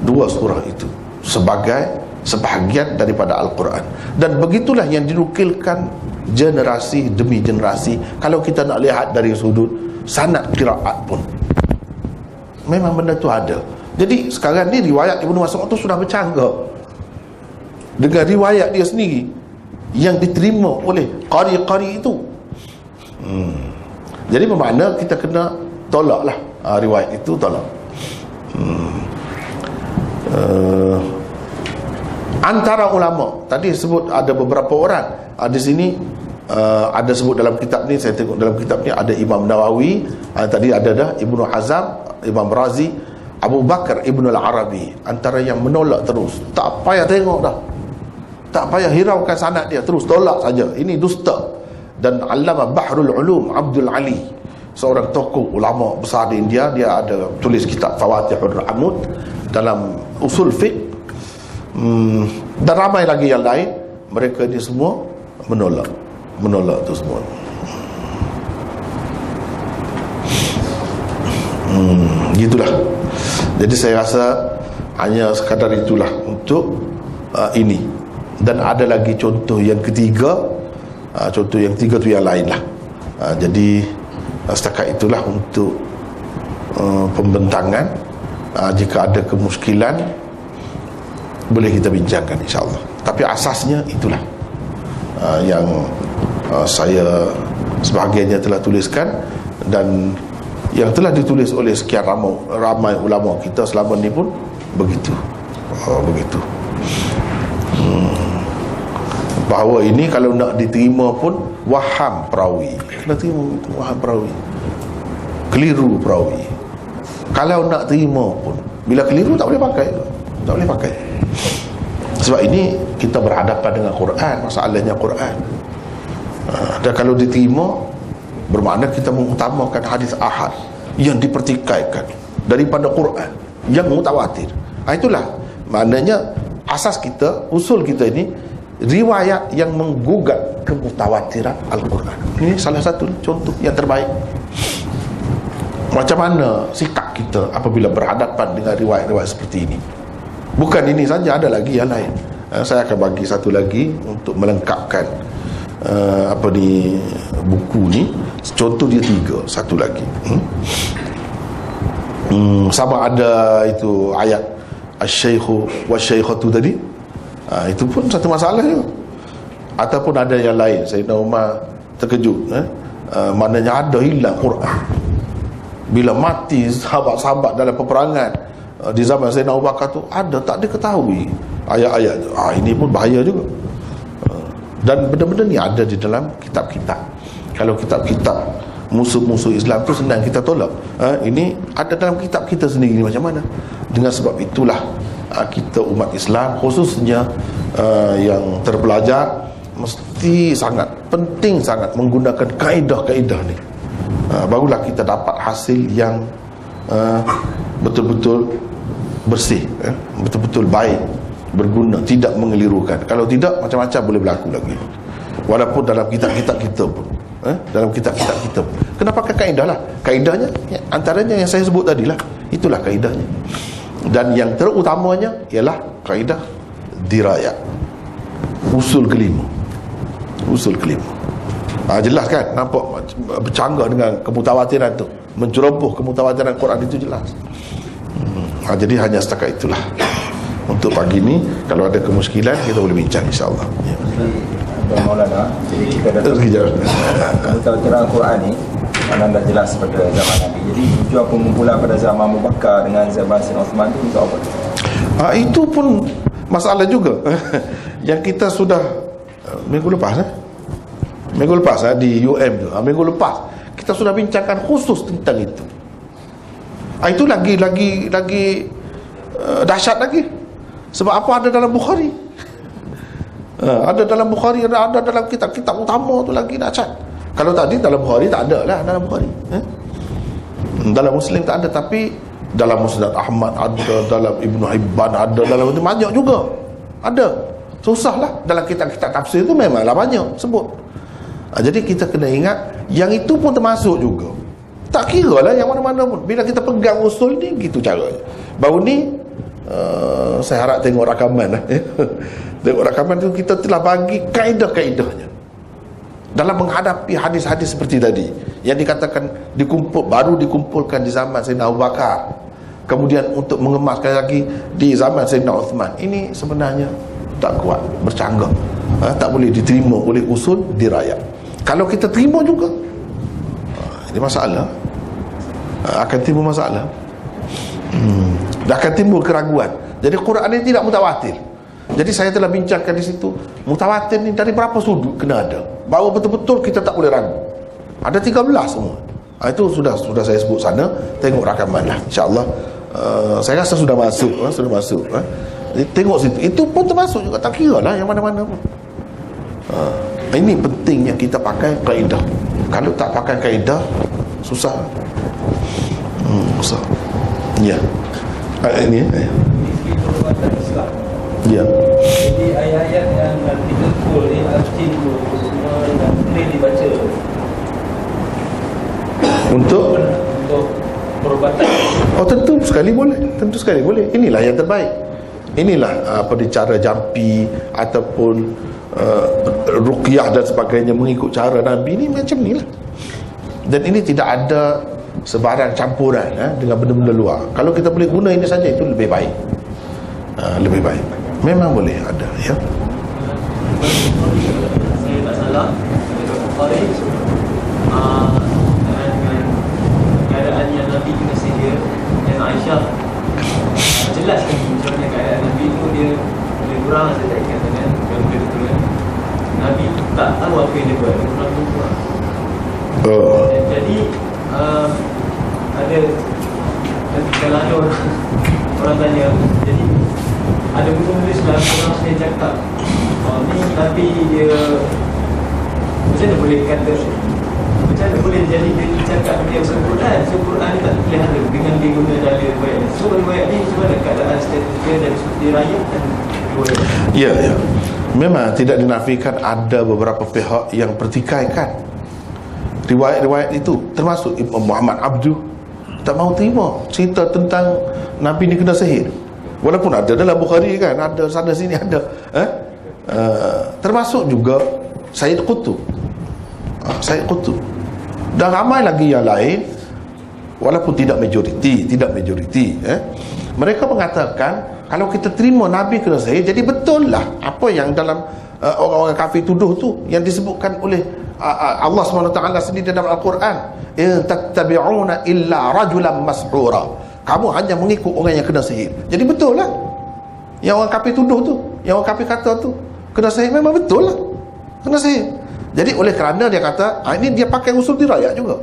dua surah itu sebagai sebahagian daripada Al-Quran. Dan begitulah yang dinukilkan generasi demi generasi. Kalau kita nak lihat dari sudut sanad qiraat pun memang benda tu ada. Jadi sekarang ni riwayat Ibnu Mas'ud tu sudah bercanggah dengan riwayat dia sendiri yang diterima oleh qari-qari itu. Jadi bermakna kita kena tolaklah riwayat itu tolak. Antara ulama tadi sebut ada beberapa orang di sini, ada sebut dalam kitab ni, saya tengok dalam kitab ni ada Imam Nawawi, tadi ada dah Ibnu Hazm, Imam Razi, Abu Bakar Ibnu Al-Arabi, antara yang menolak terus. Tak payah tengok dah, tak payah hiraukan sanad dia, terus tolak saja, ini dusta. Dan Allamah Bahrul Ulum Abdul Ali, seorang tokoh ulama besar di India, dia ada tulis kitab Fawatihur Amud dalam usul fiqh, dan ramai lagi yang lain. Mereka ni semua menolak tu semua. Gitulah. Jadi saya rasa hanya sekadar itulah untuk ini. Dan ada lagi contoh yang ketiga, contoh yang ketiga tu yang lain lah. Jadi setakat itulah untuk pembentangan. Jika ada kemuskilan boleh kita bincangkan, insyaAllah. Tapi asasnya itulah yang saya sebahagiannya telah tuliskan, dan yang telah ditulis oleh sekian ramai ulama kita selama ni pun begitu. Bahawa ini kalau nak diterima pun waham perawi, kena terima itu waham perawi, keliru perawi. Kalau nak terima pun, bila keliru tak boleh pakai. Sebab ini kita berhadapan dengan Quran, masalahnya Quran. Dan kalau diterima, bermakna kita mengutamakan hadis ahad yang dipertikaikan daripada Quran yang mutawatir. Itulah maknanya asas kita, usul kita ini, riwayat yang menggugat kemutawatiran Al-Quran. Ini salah satu contoh yang terbaik. Macam mana sikap kita apabila berhadapan dengan riwayat-riwayat seperti ini. Bukan ini saja, ada lagi yang lain. Saya akan bagi satu lagi untuk melengkapkan buku ni. Contoh dia 3, satu lagi. Sama ada itu ayat asy-syaikhu wasy-syaikhatu tadi. Itu pun satu masalah juga. Ataupun ada yang lain. Sayyidina Umar terkejut, maknanya ada hilang Quran. Bila mati sahabat-sahabat dalam peperangan di zaman Sayyidina Abu Bakar tu, ada tak diketahui ayat-ayat tu. Ini pun bahaya juga. Dan benda-benda ni ada di dalam kitab-kitab. Kalau kitab-kitab musuh-musuh Islam tu senang kita tolak. Ini ada dalam kitab kita sendiri, macam mana? Dengan sebab itulah kita umat Islam, khususnya yang terpelajar, mesti sangat penting sangat menggunakan kaedah-kaedah ni. Barulah kita dapat hasil yang betul-betul bersih, betul-betul baik, berguna, tidak mengelirukan. Kalau tidak, macam-macam boleh berlaku lagi. Walaupun dalam kitab-kitab kita pun, dalam kitab-kitab kita pun kena pakai kaedah lah. Kaedahnya antaranya yang saya sebut tadi lah. Itulah kaedahnya. Dan yang terutamanya ialah kaedah dirayat, usul kelima. Jelas kan, nampak bercanggah dengan kemutawatiran tu, menceroboh kemutawatiran Quran itu jelas. Jadi hanya setakat itulah untuk pagi ni. Kalau ada kemuskilan kita boleh bincang, insyaAllah. Maulana, jadi kita dah kemutawatiran Quran ni anda jelas pada zaman Nabi. Jadi tujuan pengumpulan pada zaman Abu Bakar dengan zaman Sayyidina Uthman tu untuk apa? Itu pun masalah juga. Yang kita sudah minggu lepas di UM tu, minggu lepas kita sudah bincangkan khusus tentang itu. Itu lagi dahsyat lagi. Sebab apa ada dalam Bukhari? Ada dalam Bukhari, ada dalam kitab-kitab utama tu lagi dahsyat. Kalau tadi dalam Bukhari tak ada lah, dalam Bukhari. Dalam Muslim tak ada, tapi dalam Musnad Ahmad ada, dalam Ibnu Hibban ada, dalam itu banyak juga. Ada. Susahlah, dalam kitab-kitab tafsir tu memanglah banyak sebut. Jadi kita kena ingat yang itu pun termasuk juga. Tak kira lah yang mana-mana pun. Bila kita pegang usul ni, gitu caranya. Baru ni saya harap tengok rakaman lah. Tengok rakaman tu, kita telah bagi kaedah-kaedahnya dalam menghadapi hadis-hadis seperti tadi yang dikatakan baru dikumpulkan di zaman Sayyidina Abu Bakar, kemudian untuk mengemaskan lagi di zaman Sayyidina Uthman. Ini sebenarnya tak kuat, bercanggah, tak boleh diterima oleh usul dirayat. Kalau kita terima juga, ini masalah. akan timbul masalah. Akan timbul keraguan. Jadi Quran ini tidak mutawatir. Jadi saya telah bincangkan di situ, mutawatir ni dari berapa sudut kena ada, baru betul-betul kita tak boleh ragu. Ada 13 semua. Itu sudah saya sebut sana. Tengok rakaman lah, insya-Allah. Saya rasa sudah masuk. Tengok situ. Itu pun termasuk juga, tak kira lah yang mana-mana pun. Ini pentingnya kita pakai kaedah. Kalau tak pakai kaedah, susah. Susah. Ya. Ini ya. Jadi ayat-ayat yang kita full ni cikgu semua yang boleh dibaca untuk perubatan. Oh, tentu sekali boleh. Inilah yang terbaik. Inilah cara jampi ataupun ruqyah dan sebagainya mengikut cara Nabi ni macam ni lah. Dan ini tidak ada sebarang campuran dengan benda-benda luar. Kalau kita boleh guna ini saja, itu lebih baik. Lebih baik. Memang boleh ada, ya. Saya tak salah, Bukhari dengan keadaan yang Nabi kena sihir dan Aisyah jelaskan macam mana keadaan Nabi itu, dia lebih kurang saya tak ingat kan, Nabi tak tahu apa yang dia buat, dia kurang. Jadi ada kalau ada orang tanya, jadi ada penulis lah, orang saya cakap ni Nabi dia macam mana boleh kata, macam mana boleh jadi dia cakap dia Quran. So Quran ni tak pelihara dengan dia guna dalil riwayat ni. So riwayat ni macam mana keadaan statistik dan dirayakan riwayat. Ya. Memang tidak dinafikan ada beberapa pihak yang pertikaikan riwayat-riwayat itu, termasuk Imam Muhammad Abdu tak mahu terima cerita tentang Nabi ni kena sihir. Walaupun ada dalam Bukhari kan, ada sana sini ada. Termasuk juga Sayyid Qutb. Dan ramai lagi yang lain, walaupun tidak majoriti. Mereka mengatakan kalau kita terima Nabi kena sihir, jadi betul lah apa yang dalam orang-orang kafir tuduh tu, yang disebutkan oleh Allah SWT sendiri dalam Al-Quran, in tattabi'una illa rajulan mas'ura, kamu hanya mengikut orang yang kena sihir. Jadi betul lah yang orang kafir tuduh tu, yang orang kafir kata tu kena sihir, memang betul lah kena sihir. Jadi oleh kerana dia kata, ini dia pakai usul dirayat juga,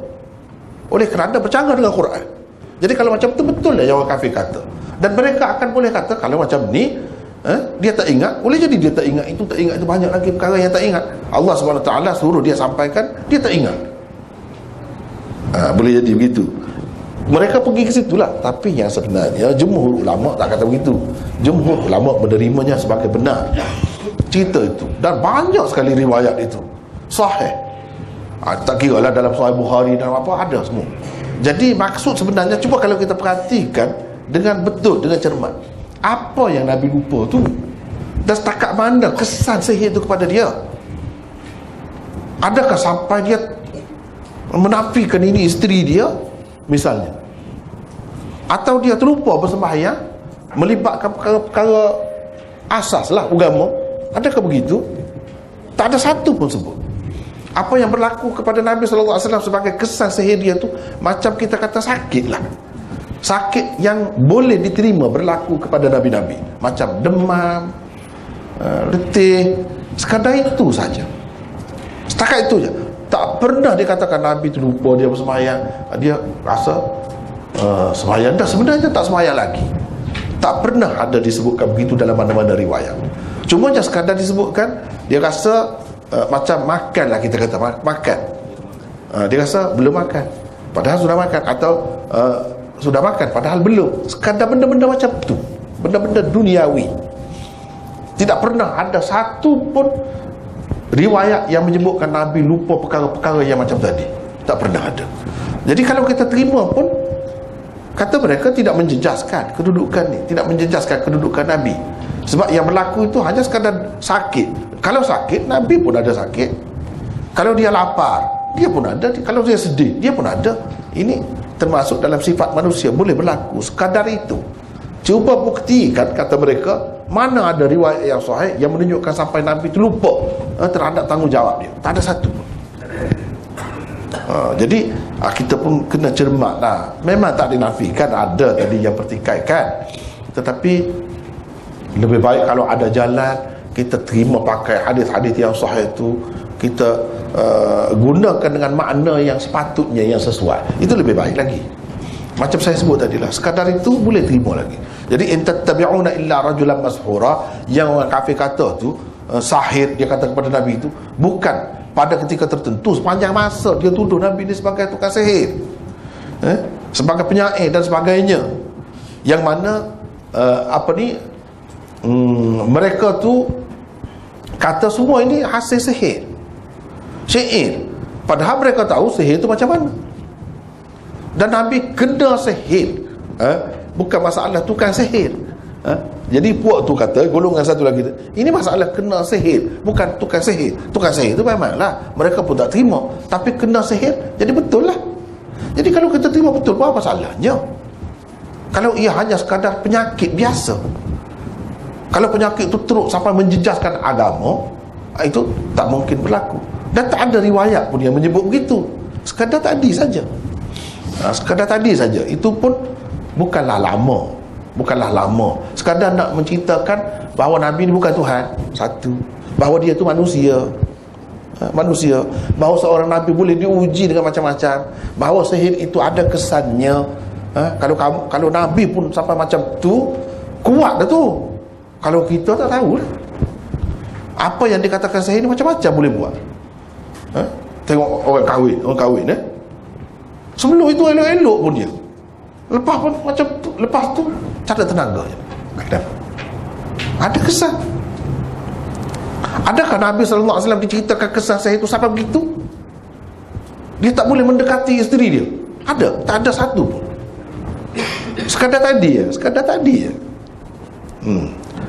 oleh kerana bercanggah dengan Quran. Jadi kalau macam tu betul lah yang orang kafir kata. Dan mereka akan boleh kata kalau macam ni, dia tak ingat, boleh jadi dia tak ingat itu, banyak lagi perkara yang tak ingat. Allah SWT suruh dia sampaikan, dia tak ingat. Boleh jadi begitu. Mereka pergi ke situlah. Tapi yang sebenarnya jumhur ulama tak kata begitu. Jumhur ulama menerimanya sebagai benar cerita itu, dan banyak sekali riwayat itu sahih. Tak kira lah dalam Sahih Bukhari dan apa, ada semua. Jadi maksud sebenarnya, cuba kalau kita perhatikan dengan betul, dengan cermat, apa yang Nabi lupa tu, dan setakat mana kesan sihir itu kepada dia. Adakah sampai dia menafikan ini isteri dia misalnya, atau dia terlupa bersembahyang, melibatkan perkara asas lah agama? Adakah begitu? Tak ada satu pun sebut. Apa yang berlaku kepada Nabi SAW sebagai kesan sihir dia tu, macam kita kata sakit lah, sakit yang boleh diterima berlaku kepada Nabi-Nabi, macam demam, letih, sekadar itu saja, setakat itu saja. Tak pernah dikatakan Nabi itu lupa dia bersembahyang, dia rasa sembahyang dah, sebenarnya tak sembahyang lagi. Tak pernah ada disebutkan begitu dalam mana-mana riwayat. Cuma je sekadar disebutkan dia rasa macam makan lah, kita kata makan, dia rasa belum makan padahal sudah makan, atau sudah makan padahal belum. Sekadar benda-benda macam tu, benda-benda duniawi. Tidak pernah ada satu pun riwayat yang menyebutkan Nabi lupa perkara-perkara yang macam tadi. Tak pernah ada. Jadi kalau kita terima pun, kata mereka tidak menjejaskan kedudukan ni, tidak menjejaskan kedudukan Nabi. Sebab yang berlaku itu hanya sekadar sakit. Kalau sakit, Nabi pun ada sakit. Kalau dia lapar, dia pun ada. Kalau dia sedih, dia pun ada. Ini termasuk dalam sifat manusia, boleh berlaku sekadar itu. Cuba buktikan, kata mereka, mana ada riwayat yang sahih yang menunjukkan sampai Nabi itu lupa terhadap tanggungjawab dia. Tak ada satu pun. Jadi kita pun kena cermat lah. Memang tak dinafikan ada tadi yang pertikaikan, tetapi lebih baik kalau ada jalan kita terima pakai hadis-hadis yang sahih itu, kita gunakan dengan makna yang sepatutnya, yang sesuai. Itu lebih baik lagi. Macam saya sebut tadi lah, sekadar itu boleh terima lagi. Jadi in tattabi'una illa rajulan mashura, yang orang kafir kata tu sahir, dia kata kepada Nabi itu bukan pada ketika tertentu, sepanjang masa dia tuduh Nabi ini sebagai tukang sihir, sebagai penyair dan sebagainya, yang mana mereka tu kata semua ini hasil sihir, syair, padahal mereka tahu sihir itu macam mana. Dan Nabi kena sihir, bukan masalah tukang sihir. Jadi puak tu kata, golongan satu lagi, ini masalah kena sihir, bukan tukang sihir. Tukang sihir itu memanglah mereka pun tak terima, tapi kena sihir, jadi betul lah. Jadi kalau kita terima betul, apa masalahnya? Kalau ia hanya sekadar penyakit biasa, kalau penyakit itu teruk sampai menjejaskan agama, itu tak mungkin berlaku. Dan tak ada riwayat pun yang menyebut begitu. Sekadar tadi saja, sekadar tadi saja. Itu pun bukanlah lama, sekadar nak menceritakan bahawa Nabi ini bukan Tuhan, satu, bahawa dia itu manusia, bahawa seorang Nabi boleh diuji dengan macam-macam, bahawa sihir itu ada kesannya. Kalau Nabi pun sampai macam tu, kuat dah tu. Kalau kita tak tahu lah. Apa yang dikatakan sihir ni macam-macam boleh buat. Tengok orang kahwin, sebelum itu elok-elok pun dia, lepas pun macam tu, lepas tu tak ada tenaga je. Ada kesan. Adakah Nabi SAW diceritakan kesan sihir itu sampai begitu? Dia tak boleh mendekati isteri dia? Ada? Tak ada satu pun. Sekadar tadi ya.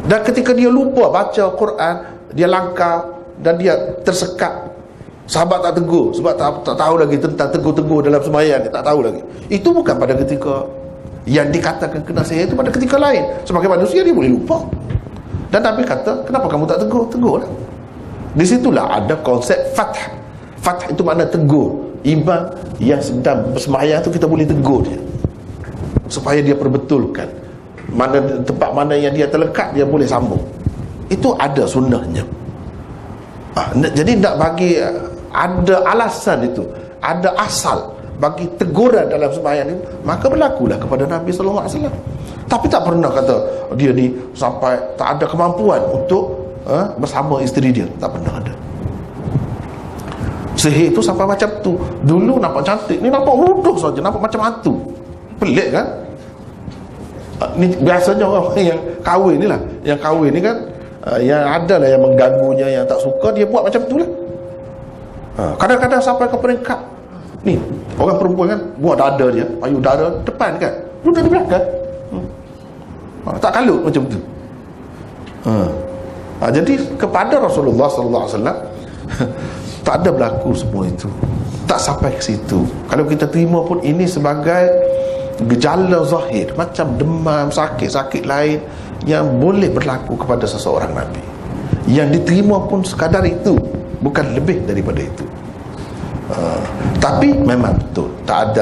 Dan ketika dia lupa baca Quran, dia langkah dan dia tersekat, sahabat tak tegur sebab tak tahu lagi tentang tegur-tegur dalam sembahyang, dia tak tahu lagi. Itu bukan pada ketika yang dikatakan kena sihir, itu pada ketika lain. Sebagai manusia dia boleh lupa. Dan Nabi kata, kenapa kamu tak tegur? Tegurlah. Di situlah ada konsep fath. Fath itu makna tegur. Imam yang sedang bersembahyang tu, kita boleh tegur dia supaya dia perbetulkan tempat mana yang dia terlekat, dia boleh sambung. Itu ada sunnahnya. Jadi nak bagi ada alasan itu, ada asal bagi teguran dalam sembahyang itu, maka berlakulah kepada Nabi SAW. Tapi tak pernah kata dia ni sampai tak ada kemampuan untuk bersama isteri dia, tak pernah ada. Sihir itu sampai macam tu. Dulu nampak cantik, ni nampak bodoh saja, nampak macam hantu. Pelik kan? Ni biasanya orang yang kahwin ni lah, yang kahwin ni kan, yang ada lah yang mengganggunya, yang tak suka, dia buat macam tu lah. Kadang-kadang sampai ke peringkat ni, orang perempuan kan buat dada dia, payung dada depan kan, duduk di belakang, tak kalut macam tu. Jadi kepada Rasulullah SAW tak ada berlaku semua itu, tak sampai ke situ. Kalau kita terima pun ini sebagai gejala zahir, macam demam, sakit-sakit lain yang boleh berlaku kepada seseorang Nabi. Yang diterima pun sekadar itu, bukan lebih daripada itu. Tapi memang betul, tak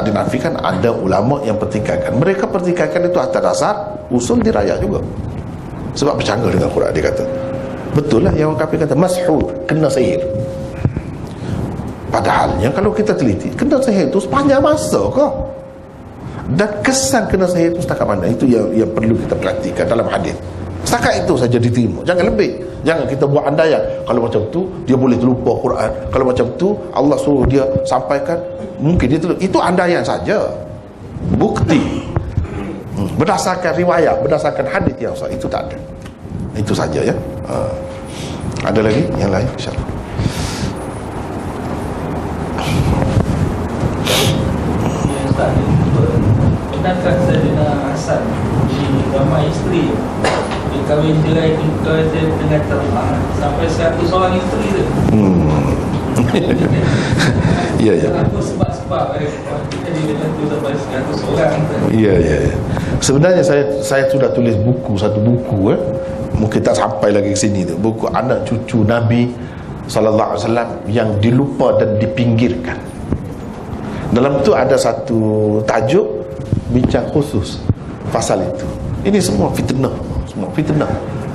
dinafikan ada ulama yang pertikaikan. Mereka pertikaikan itu atas dasar usul diraya juga, sebab bercanggah dengan Quran. Dia kata betul lah yang orang kafir kata mashur, kena sihir. Padahalnya kalau kita teliti, kena sihir itu sepanjang masa kah? Dan kesan kena sihir itu setakat mana? Itu yang perlu kita perhatikan dalam hadis. Setakat itu saja diterima, jangan lebih. Jangan kita buat andaian, kalau macam tu dia boleh terlupa Quran, kalau macam tu Allah suruh dia sampaikan, mungkin dia terlupa. Itu andaian saja. Bukti berdasarkan riwayat, berdasarkan hadis yang sahih, itu tak ada. Itu saja ya. Ada lagi yang lain insya-Allah. Benarkah Sayyidina Hasan di ramai isteri dia kahwin cerai kita dengan terang sampai 100 orang isteri tu? Ya. Apa sebab-sebab kita dengan tu sampai 100 orang? Ya. Sebenarnya saya sudah tulis satu buku mungkin tak sampai lagi ke sini tu, buku anak cucu Nabi SAW yang dilupa dan dipinggirkan. Dalam tu ada satu tajuk bincang khusus pasal itu. Ini semua fitnah, semua fitnah.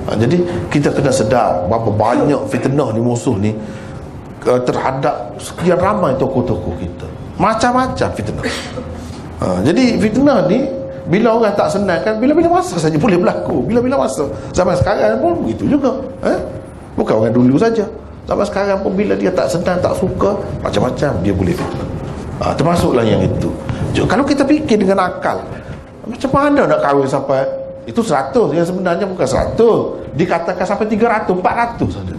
Jadi kita kena sedar berapa banyak fitnah ni, musuh ni terhadap sekian ramai tokoh-tokoh kita. Macam-macam fitnah. Jadi fitnah ni bila orang tak senang kan, bila-bila masa saja boleh berlaku. Bila-bila masa. Zaman sekarang pun begitu juga. Bukan orang dulu saja. Zaman sekarang pun bila dia tak senang, tak suka, macam-macam dia boleh fitnah. Termasuklah yang itu. Kalau kita fikir dengan akal, macam mana nak kahwin sampai itu 100, yang sebenarnya bukan 100, dikatakan sampai 300, 400 saja.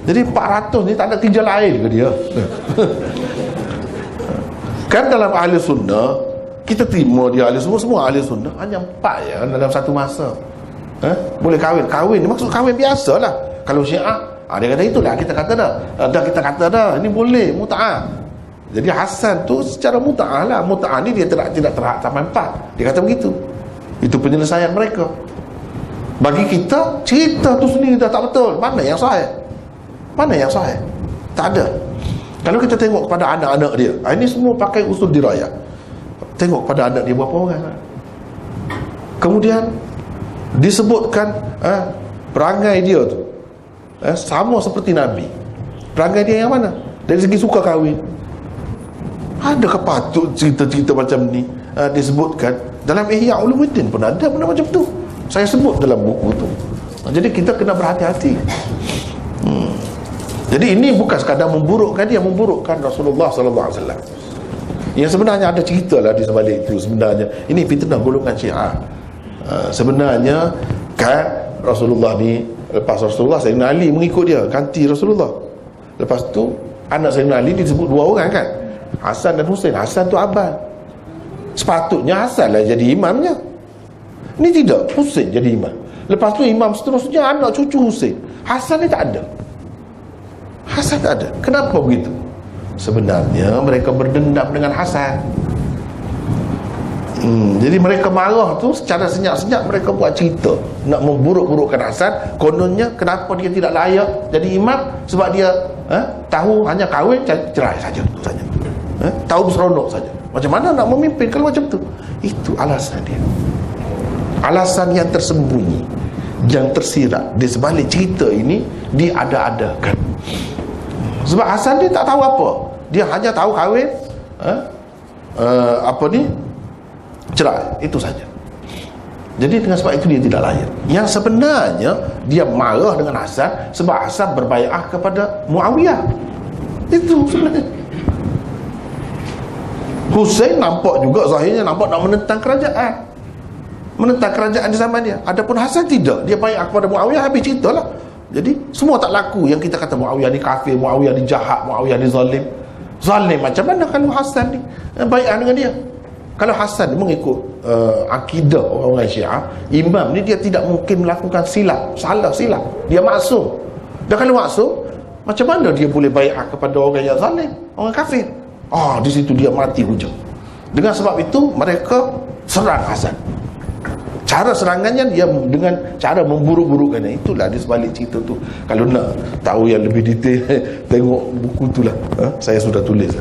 Jadi 400 ni tak ada kerja lain ke dia? Kan dalam ahli sunnah, kita terima dia ahli sunnah, semua ahli sunnah hanya 4 ya dalam satu masa. Boleh kahwin. Kahwin ni maksud kahwin biasalah. Kalau Syiah, dia kata itulah, kita kata dah, ini boleh mut'ah. Jadi Hasan tu secara mut'ah lah. Mut'ah ni dia tidak terhad sampai 4. Dia kata begitu. Itu penyelesaian mereka. Bagi kita, cerita tu sendiri dah tak betul. Mana yang sahih? Mana yang sahih? Tak ada. Kalau kita tengok kepada anak-anak dia, ini semua pakai usul dirayah. Tengok pada anak dia berapa orang. Kemudian disebutkan perangai dia tu sama seperti Nabi. Perangai dia yang mana? Dari segi suka kahwin. Adakah patut cerita-cerita macam ni disebutkan? Dalam Ihya Ulumuddin pun ada benda macam tu. Saya sebut dalam buku tu. Jadi kita kena berhati-hati. Jadi ini bukan sekadar memburukkan dia, memburukkan Rasulullah SAW. Yang sebenarnya ada cerita lah di sebalik itu. Sebenarnya ini fitnah golongan Syiah. Sebenarnya kan Rasulullah ni, lepas Rasulullah, Sayyidina Ali mengikut dia, ganti Rasulullah. Lepas tu anak Sayyidina Ali disebut 2 orang kan, Hasan dan Husain. Hasan tu abang. Sepatutnya Hasan lah jadi imamnya. Ini tidak, Husain jadi imam. Lepas tu imam seterusnya anak cucu Husain. Hasan ni tak ada. Hasan tak ada. Kenapa begitu? Sebenarnya mereka berdendam dengan Hasan. Jadi mereka marah tu secara senyap-senyap, mereka buat cerita nak memburuk-burukkan Hasan. Kononnya kenapa dia tidak layak jadi imam? Sebab dia tahu hanya kahwin, cerai saja, itu saja. Tahu seronok saja. Macam mana nak memimpin kalau macam tu? Itu alasan dia. Alasan yang tersembunyi, yang tersirat di sebalik cerita ini diada-adakan. Sebab Hasan dia tak tahu apa. Dia hanya tahu kahwin, cerai, itu saja. Jadi dengan sebab itu dia tidak layak. Yang sebenarnya dia marah dengan Hasan sebab Hasan berbai'ah kepada Muawiyah. Itu sebenarnya. Husain nampak juga zahirnya nampak nak menentang kerajaan. Menentang kerajaan di zaman dia. Adapun Hasan tidak. Dia bai'ah kepada Muawiyah, habis ceritalah. Jadi semua tak laku yang kita kata Muawiyah ni kafir, Muawiyah ni jahat, Muawiyah ni zalim. Zalim macam mana kalau Hasan ni bai'ah dengan dia? Kalau Hasan mengikut akidah orang-orang Syiah, imam ni dia tidak mungkin melakukan salah silap. Dia maksum. Dan kalau maksum, macam mana dia boleh bai'ah kepada orang yang zalim, orang kafir? Di situ dia mati hujung. Dengan sebab itu mereka serang Hasan. Cara serangannya dia dengan cara memburuk-burukkannya. Itulah di sebalik cerita tu. Kalau nak tahu yang lebih detail, tengok buku tu lah. Saya sudah tulis.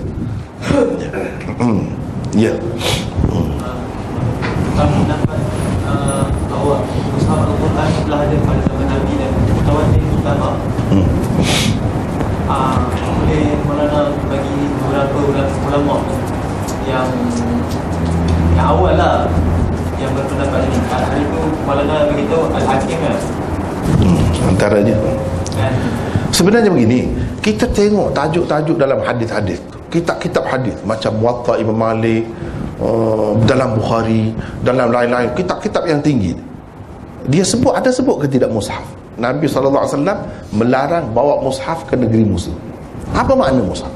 Ya. Kamu dapat awak sahabat Al-Quran telah ada pada zaman Nabi dan mutawatir utama. Boleh Maulana bagi beberapa ulama yang awal lah yang berpendapat ini. Hari itu Maulana beritahu Al-Hakim kan? Antaranya sebenarnya begini, kita tengok tajuk-tajuk dalam hadis-hadis, kitab-kitab hadis macam Muwatta Imam Malik, dalam Bukhari, dalam lain-lain kitab-kitab yang tinggi, dia ada sebut ke tidak mushaf? Nabi SAW melarang bawa mushaf ke negeri musuh. Apa makna mushaf?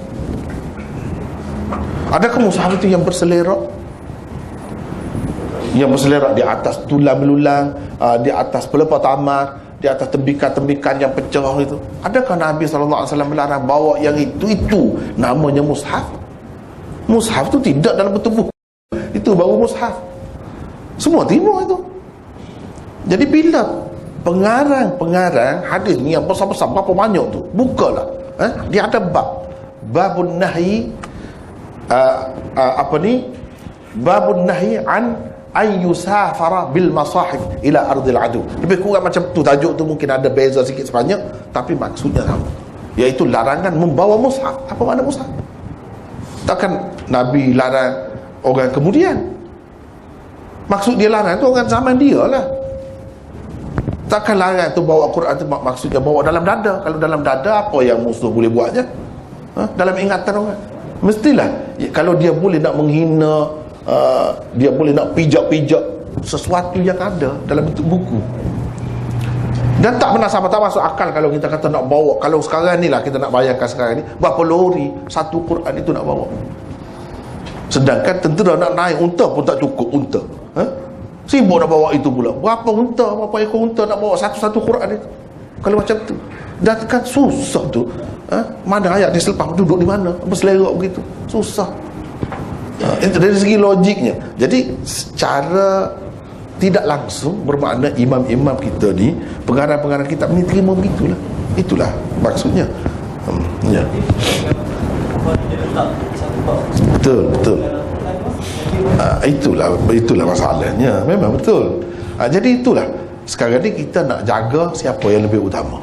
Adakah mushaf itu yang berselerak? Yang berselerak di atas tulang belulang, di atas pelepah tamar, di atas tembikan-tembikan yang pecah itu. Adakah Nabi SAW melarang bawa yang itu namanya mushaf? Mushaf itu tidak dalam bentuk buku. Itu baru mushaf. Semua terima itu. Jadi bila pengarang hadis ni yang besar-besar berapa banyak tu, bukalah. Dia ada babun nahyi apa ni, babun nahi an yusafara bil masahif ila ardil adu. Lebih kurang macam tu tajuk tu, mungkin ada beza sikit sebanyak, tapi maksudnya sama, iaitu larangan membawa mushaf. Apa makna mushaf? Takkan Nabi larang orang kemudian. Maksud dia larang tu orang zaman dia lah. Takkan larang tu bawa Quran tu maksudnya bawa dalam dada. Kalau dalam dada, apa yang musuh boleh buatnya? Dalam ingatan orang. Mestilah kalau dia boleh nak menghina, dia boleh nak pijak-pijak sesuatu yang ada dalam bentuk buku. Dan tak pernah sama, tak masuk akal kalau kita kata nak bawa. Kalau sekarang ni lah, kita nak bayangkan sekarang ni, berapa lori satu Quran itu nak bawa. Sedangkan tentera nak naik unta pun tak cukup unta. Sibuk nak bawa itu pula. Berapa unta, berapa ekor unta nak bawa satu-satu Quran itu. Kalau macam tu, dan kan susah tu. Mana ayat ni selepas duduk di mana, berselera begitu, susah. Itu dari segi logiknya. Jadi secara tidak langsung bermakna imam-imam kita ni, pengarang-pengarang kitab ni terima begitulah. Itulah maksudnya. Ya. Betul. Itulah masalahnya. Memang betul. Jadi itulah, sekarang ni kita nak jaga siapa yang lebih utama.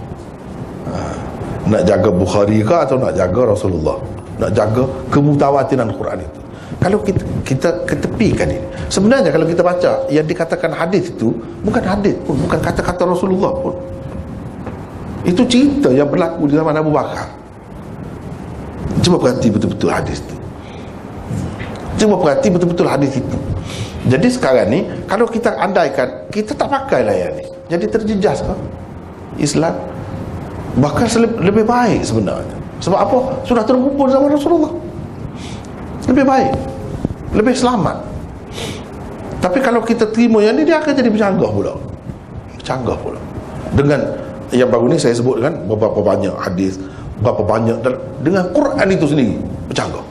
Nak jaga Bukhari ke atau nak jaga Rasulullah? Nak jaga kemutawatiran Quran itu. Kalau kita ketepikan ini, sebenarnya kalau kita baca yang dikatakan hadis itu bukan hadis pun, bukan kata-kata Rasulullah pun. Itu cerita yang berlaku di zaman Abu Bakar. Cuba perhati betul-betul hadis itu. Cuba perhati betul-betul hadis itu. Jadi sekarang ni kalau kita andaikan kita tak pakai lah yang ni, jadi terjejas ke Islam? Bahkan lebih baik sebenarnya. Sebab apa? Sudah terkumpul zaman Rasulullah. Lebih baik, lebih selamat. Tapi kalau kita terima yang ni, dia akan jadi bercanggah pula. Dengan yang baru ni saya sebut kan, berapa banyak hadis, berapa banyak dengan Quran itu sendiri bercanggah.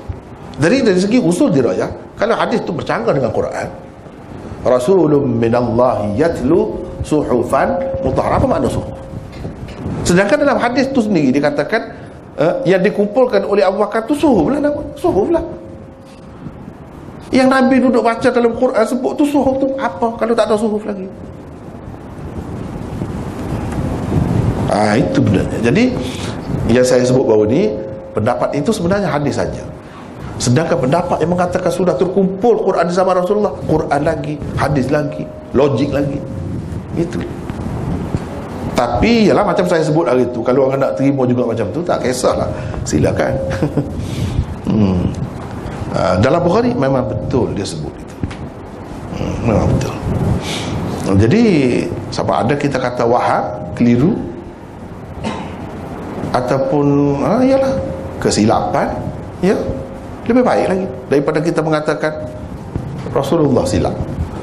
Dari segi usul dirayah, kalau hadis itu bercanggah dengan Quran, Rasulun minallahi yatlu suhufan mutahharah. Apa makna suhuf? Sedangkan dalam hadis itu sendiri dikatakan yang dikumpulkan oleh Abu Bakar itu suhuf lah, nama suhuf lah. Yang Nabi duduk baca dalam Quran sebut tu suhuf tu apa kalau tak ada suhuf lagi? Itu benarnya. Jadi yang saya sebut baru ni, pendapat itu sebenarnya hadis saja. Sedangkan pendapat yang mengatakan sudah terkumpul Quran di zaman Rasulullah, Quran lagi, hadis lagi, logik lagi. Itu. Tapi yalah, macam saya sebut hari itu, kalau orang nak terima juga macam tu, tak kisahlah, silakan. Dalam Bukhari memang betul dia sebut itu. Memang betul. Jadi sama ada kita kata wahab, keliru, ataupun ialah kesilapan, ya, lebih baik lagi daripada kita mengatakan Rasulullah silap,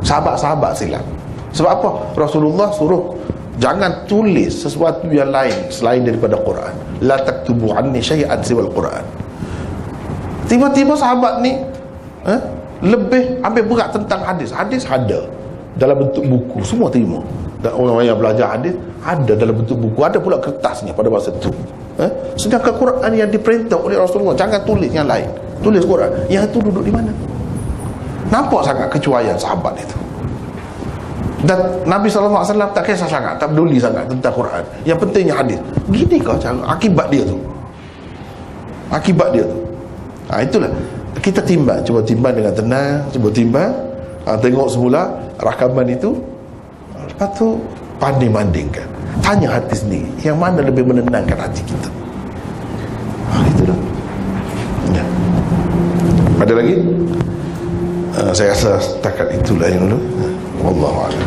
sahabat-sahabat silap. Sebab apa? Rasulullah suruh jangan tulis sesuatu yang lain selain daripada Quran. La taktubu anni syai'an siwal Quran. Tiba-tiba sahabat ni lebih ambil berat tentang hadis. Hadis ada dalam bentuk buku, semua terima. Dan orang yang belajar hadis ada dalam bentuk buku, ada pula kertasnya pada masa itu. Sedangkan Quran yang diperintah oleh Rasulullah, jangan tulis yang lain, tulis Quran. Yang itu duduk di mana? Nampak sangat kecuaian sahabat itu. Dan Nabi SAW tak kisah sangat, tak peduli sangat tentang Quran. Yang pentingnya hadis. Gini kau cara akibat dia tu. Itulah kita timbang, cuba timbang dengan tenang, cuba timbang, tengok semula rakaman itu, lepas tu banding-bandingkan, tanya hati sendiri yang mana lebih menenangkan hati kita. Itulah ya. Ada lagi? Saya rasa setakat itulah yang dulu. Wallahu a'lam.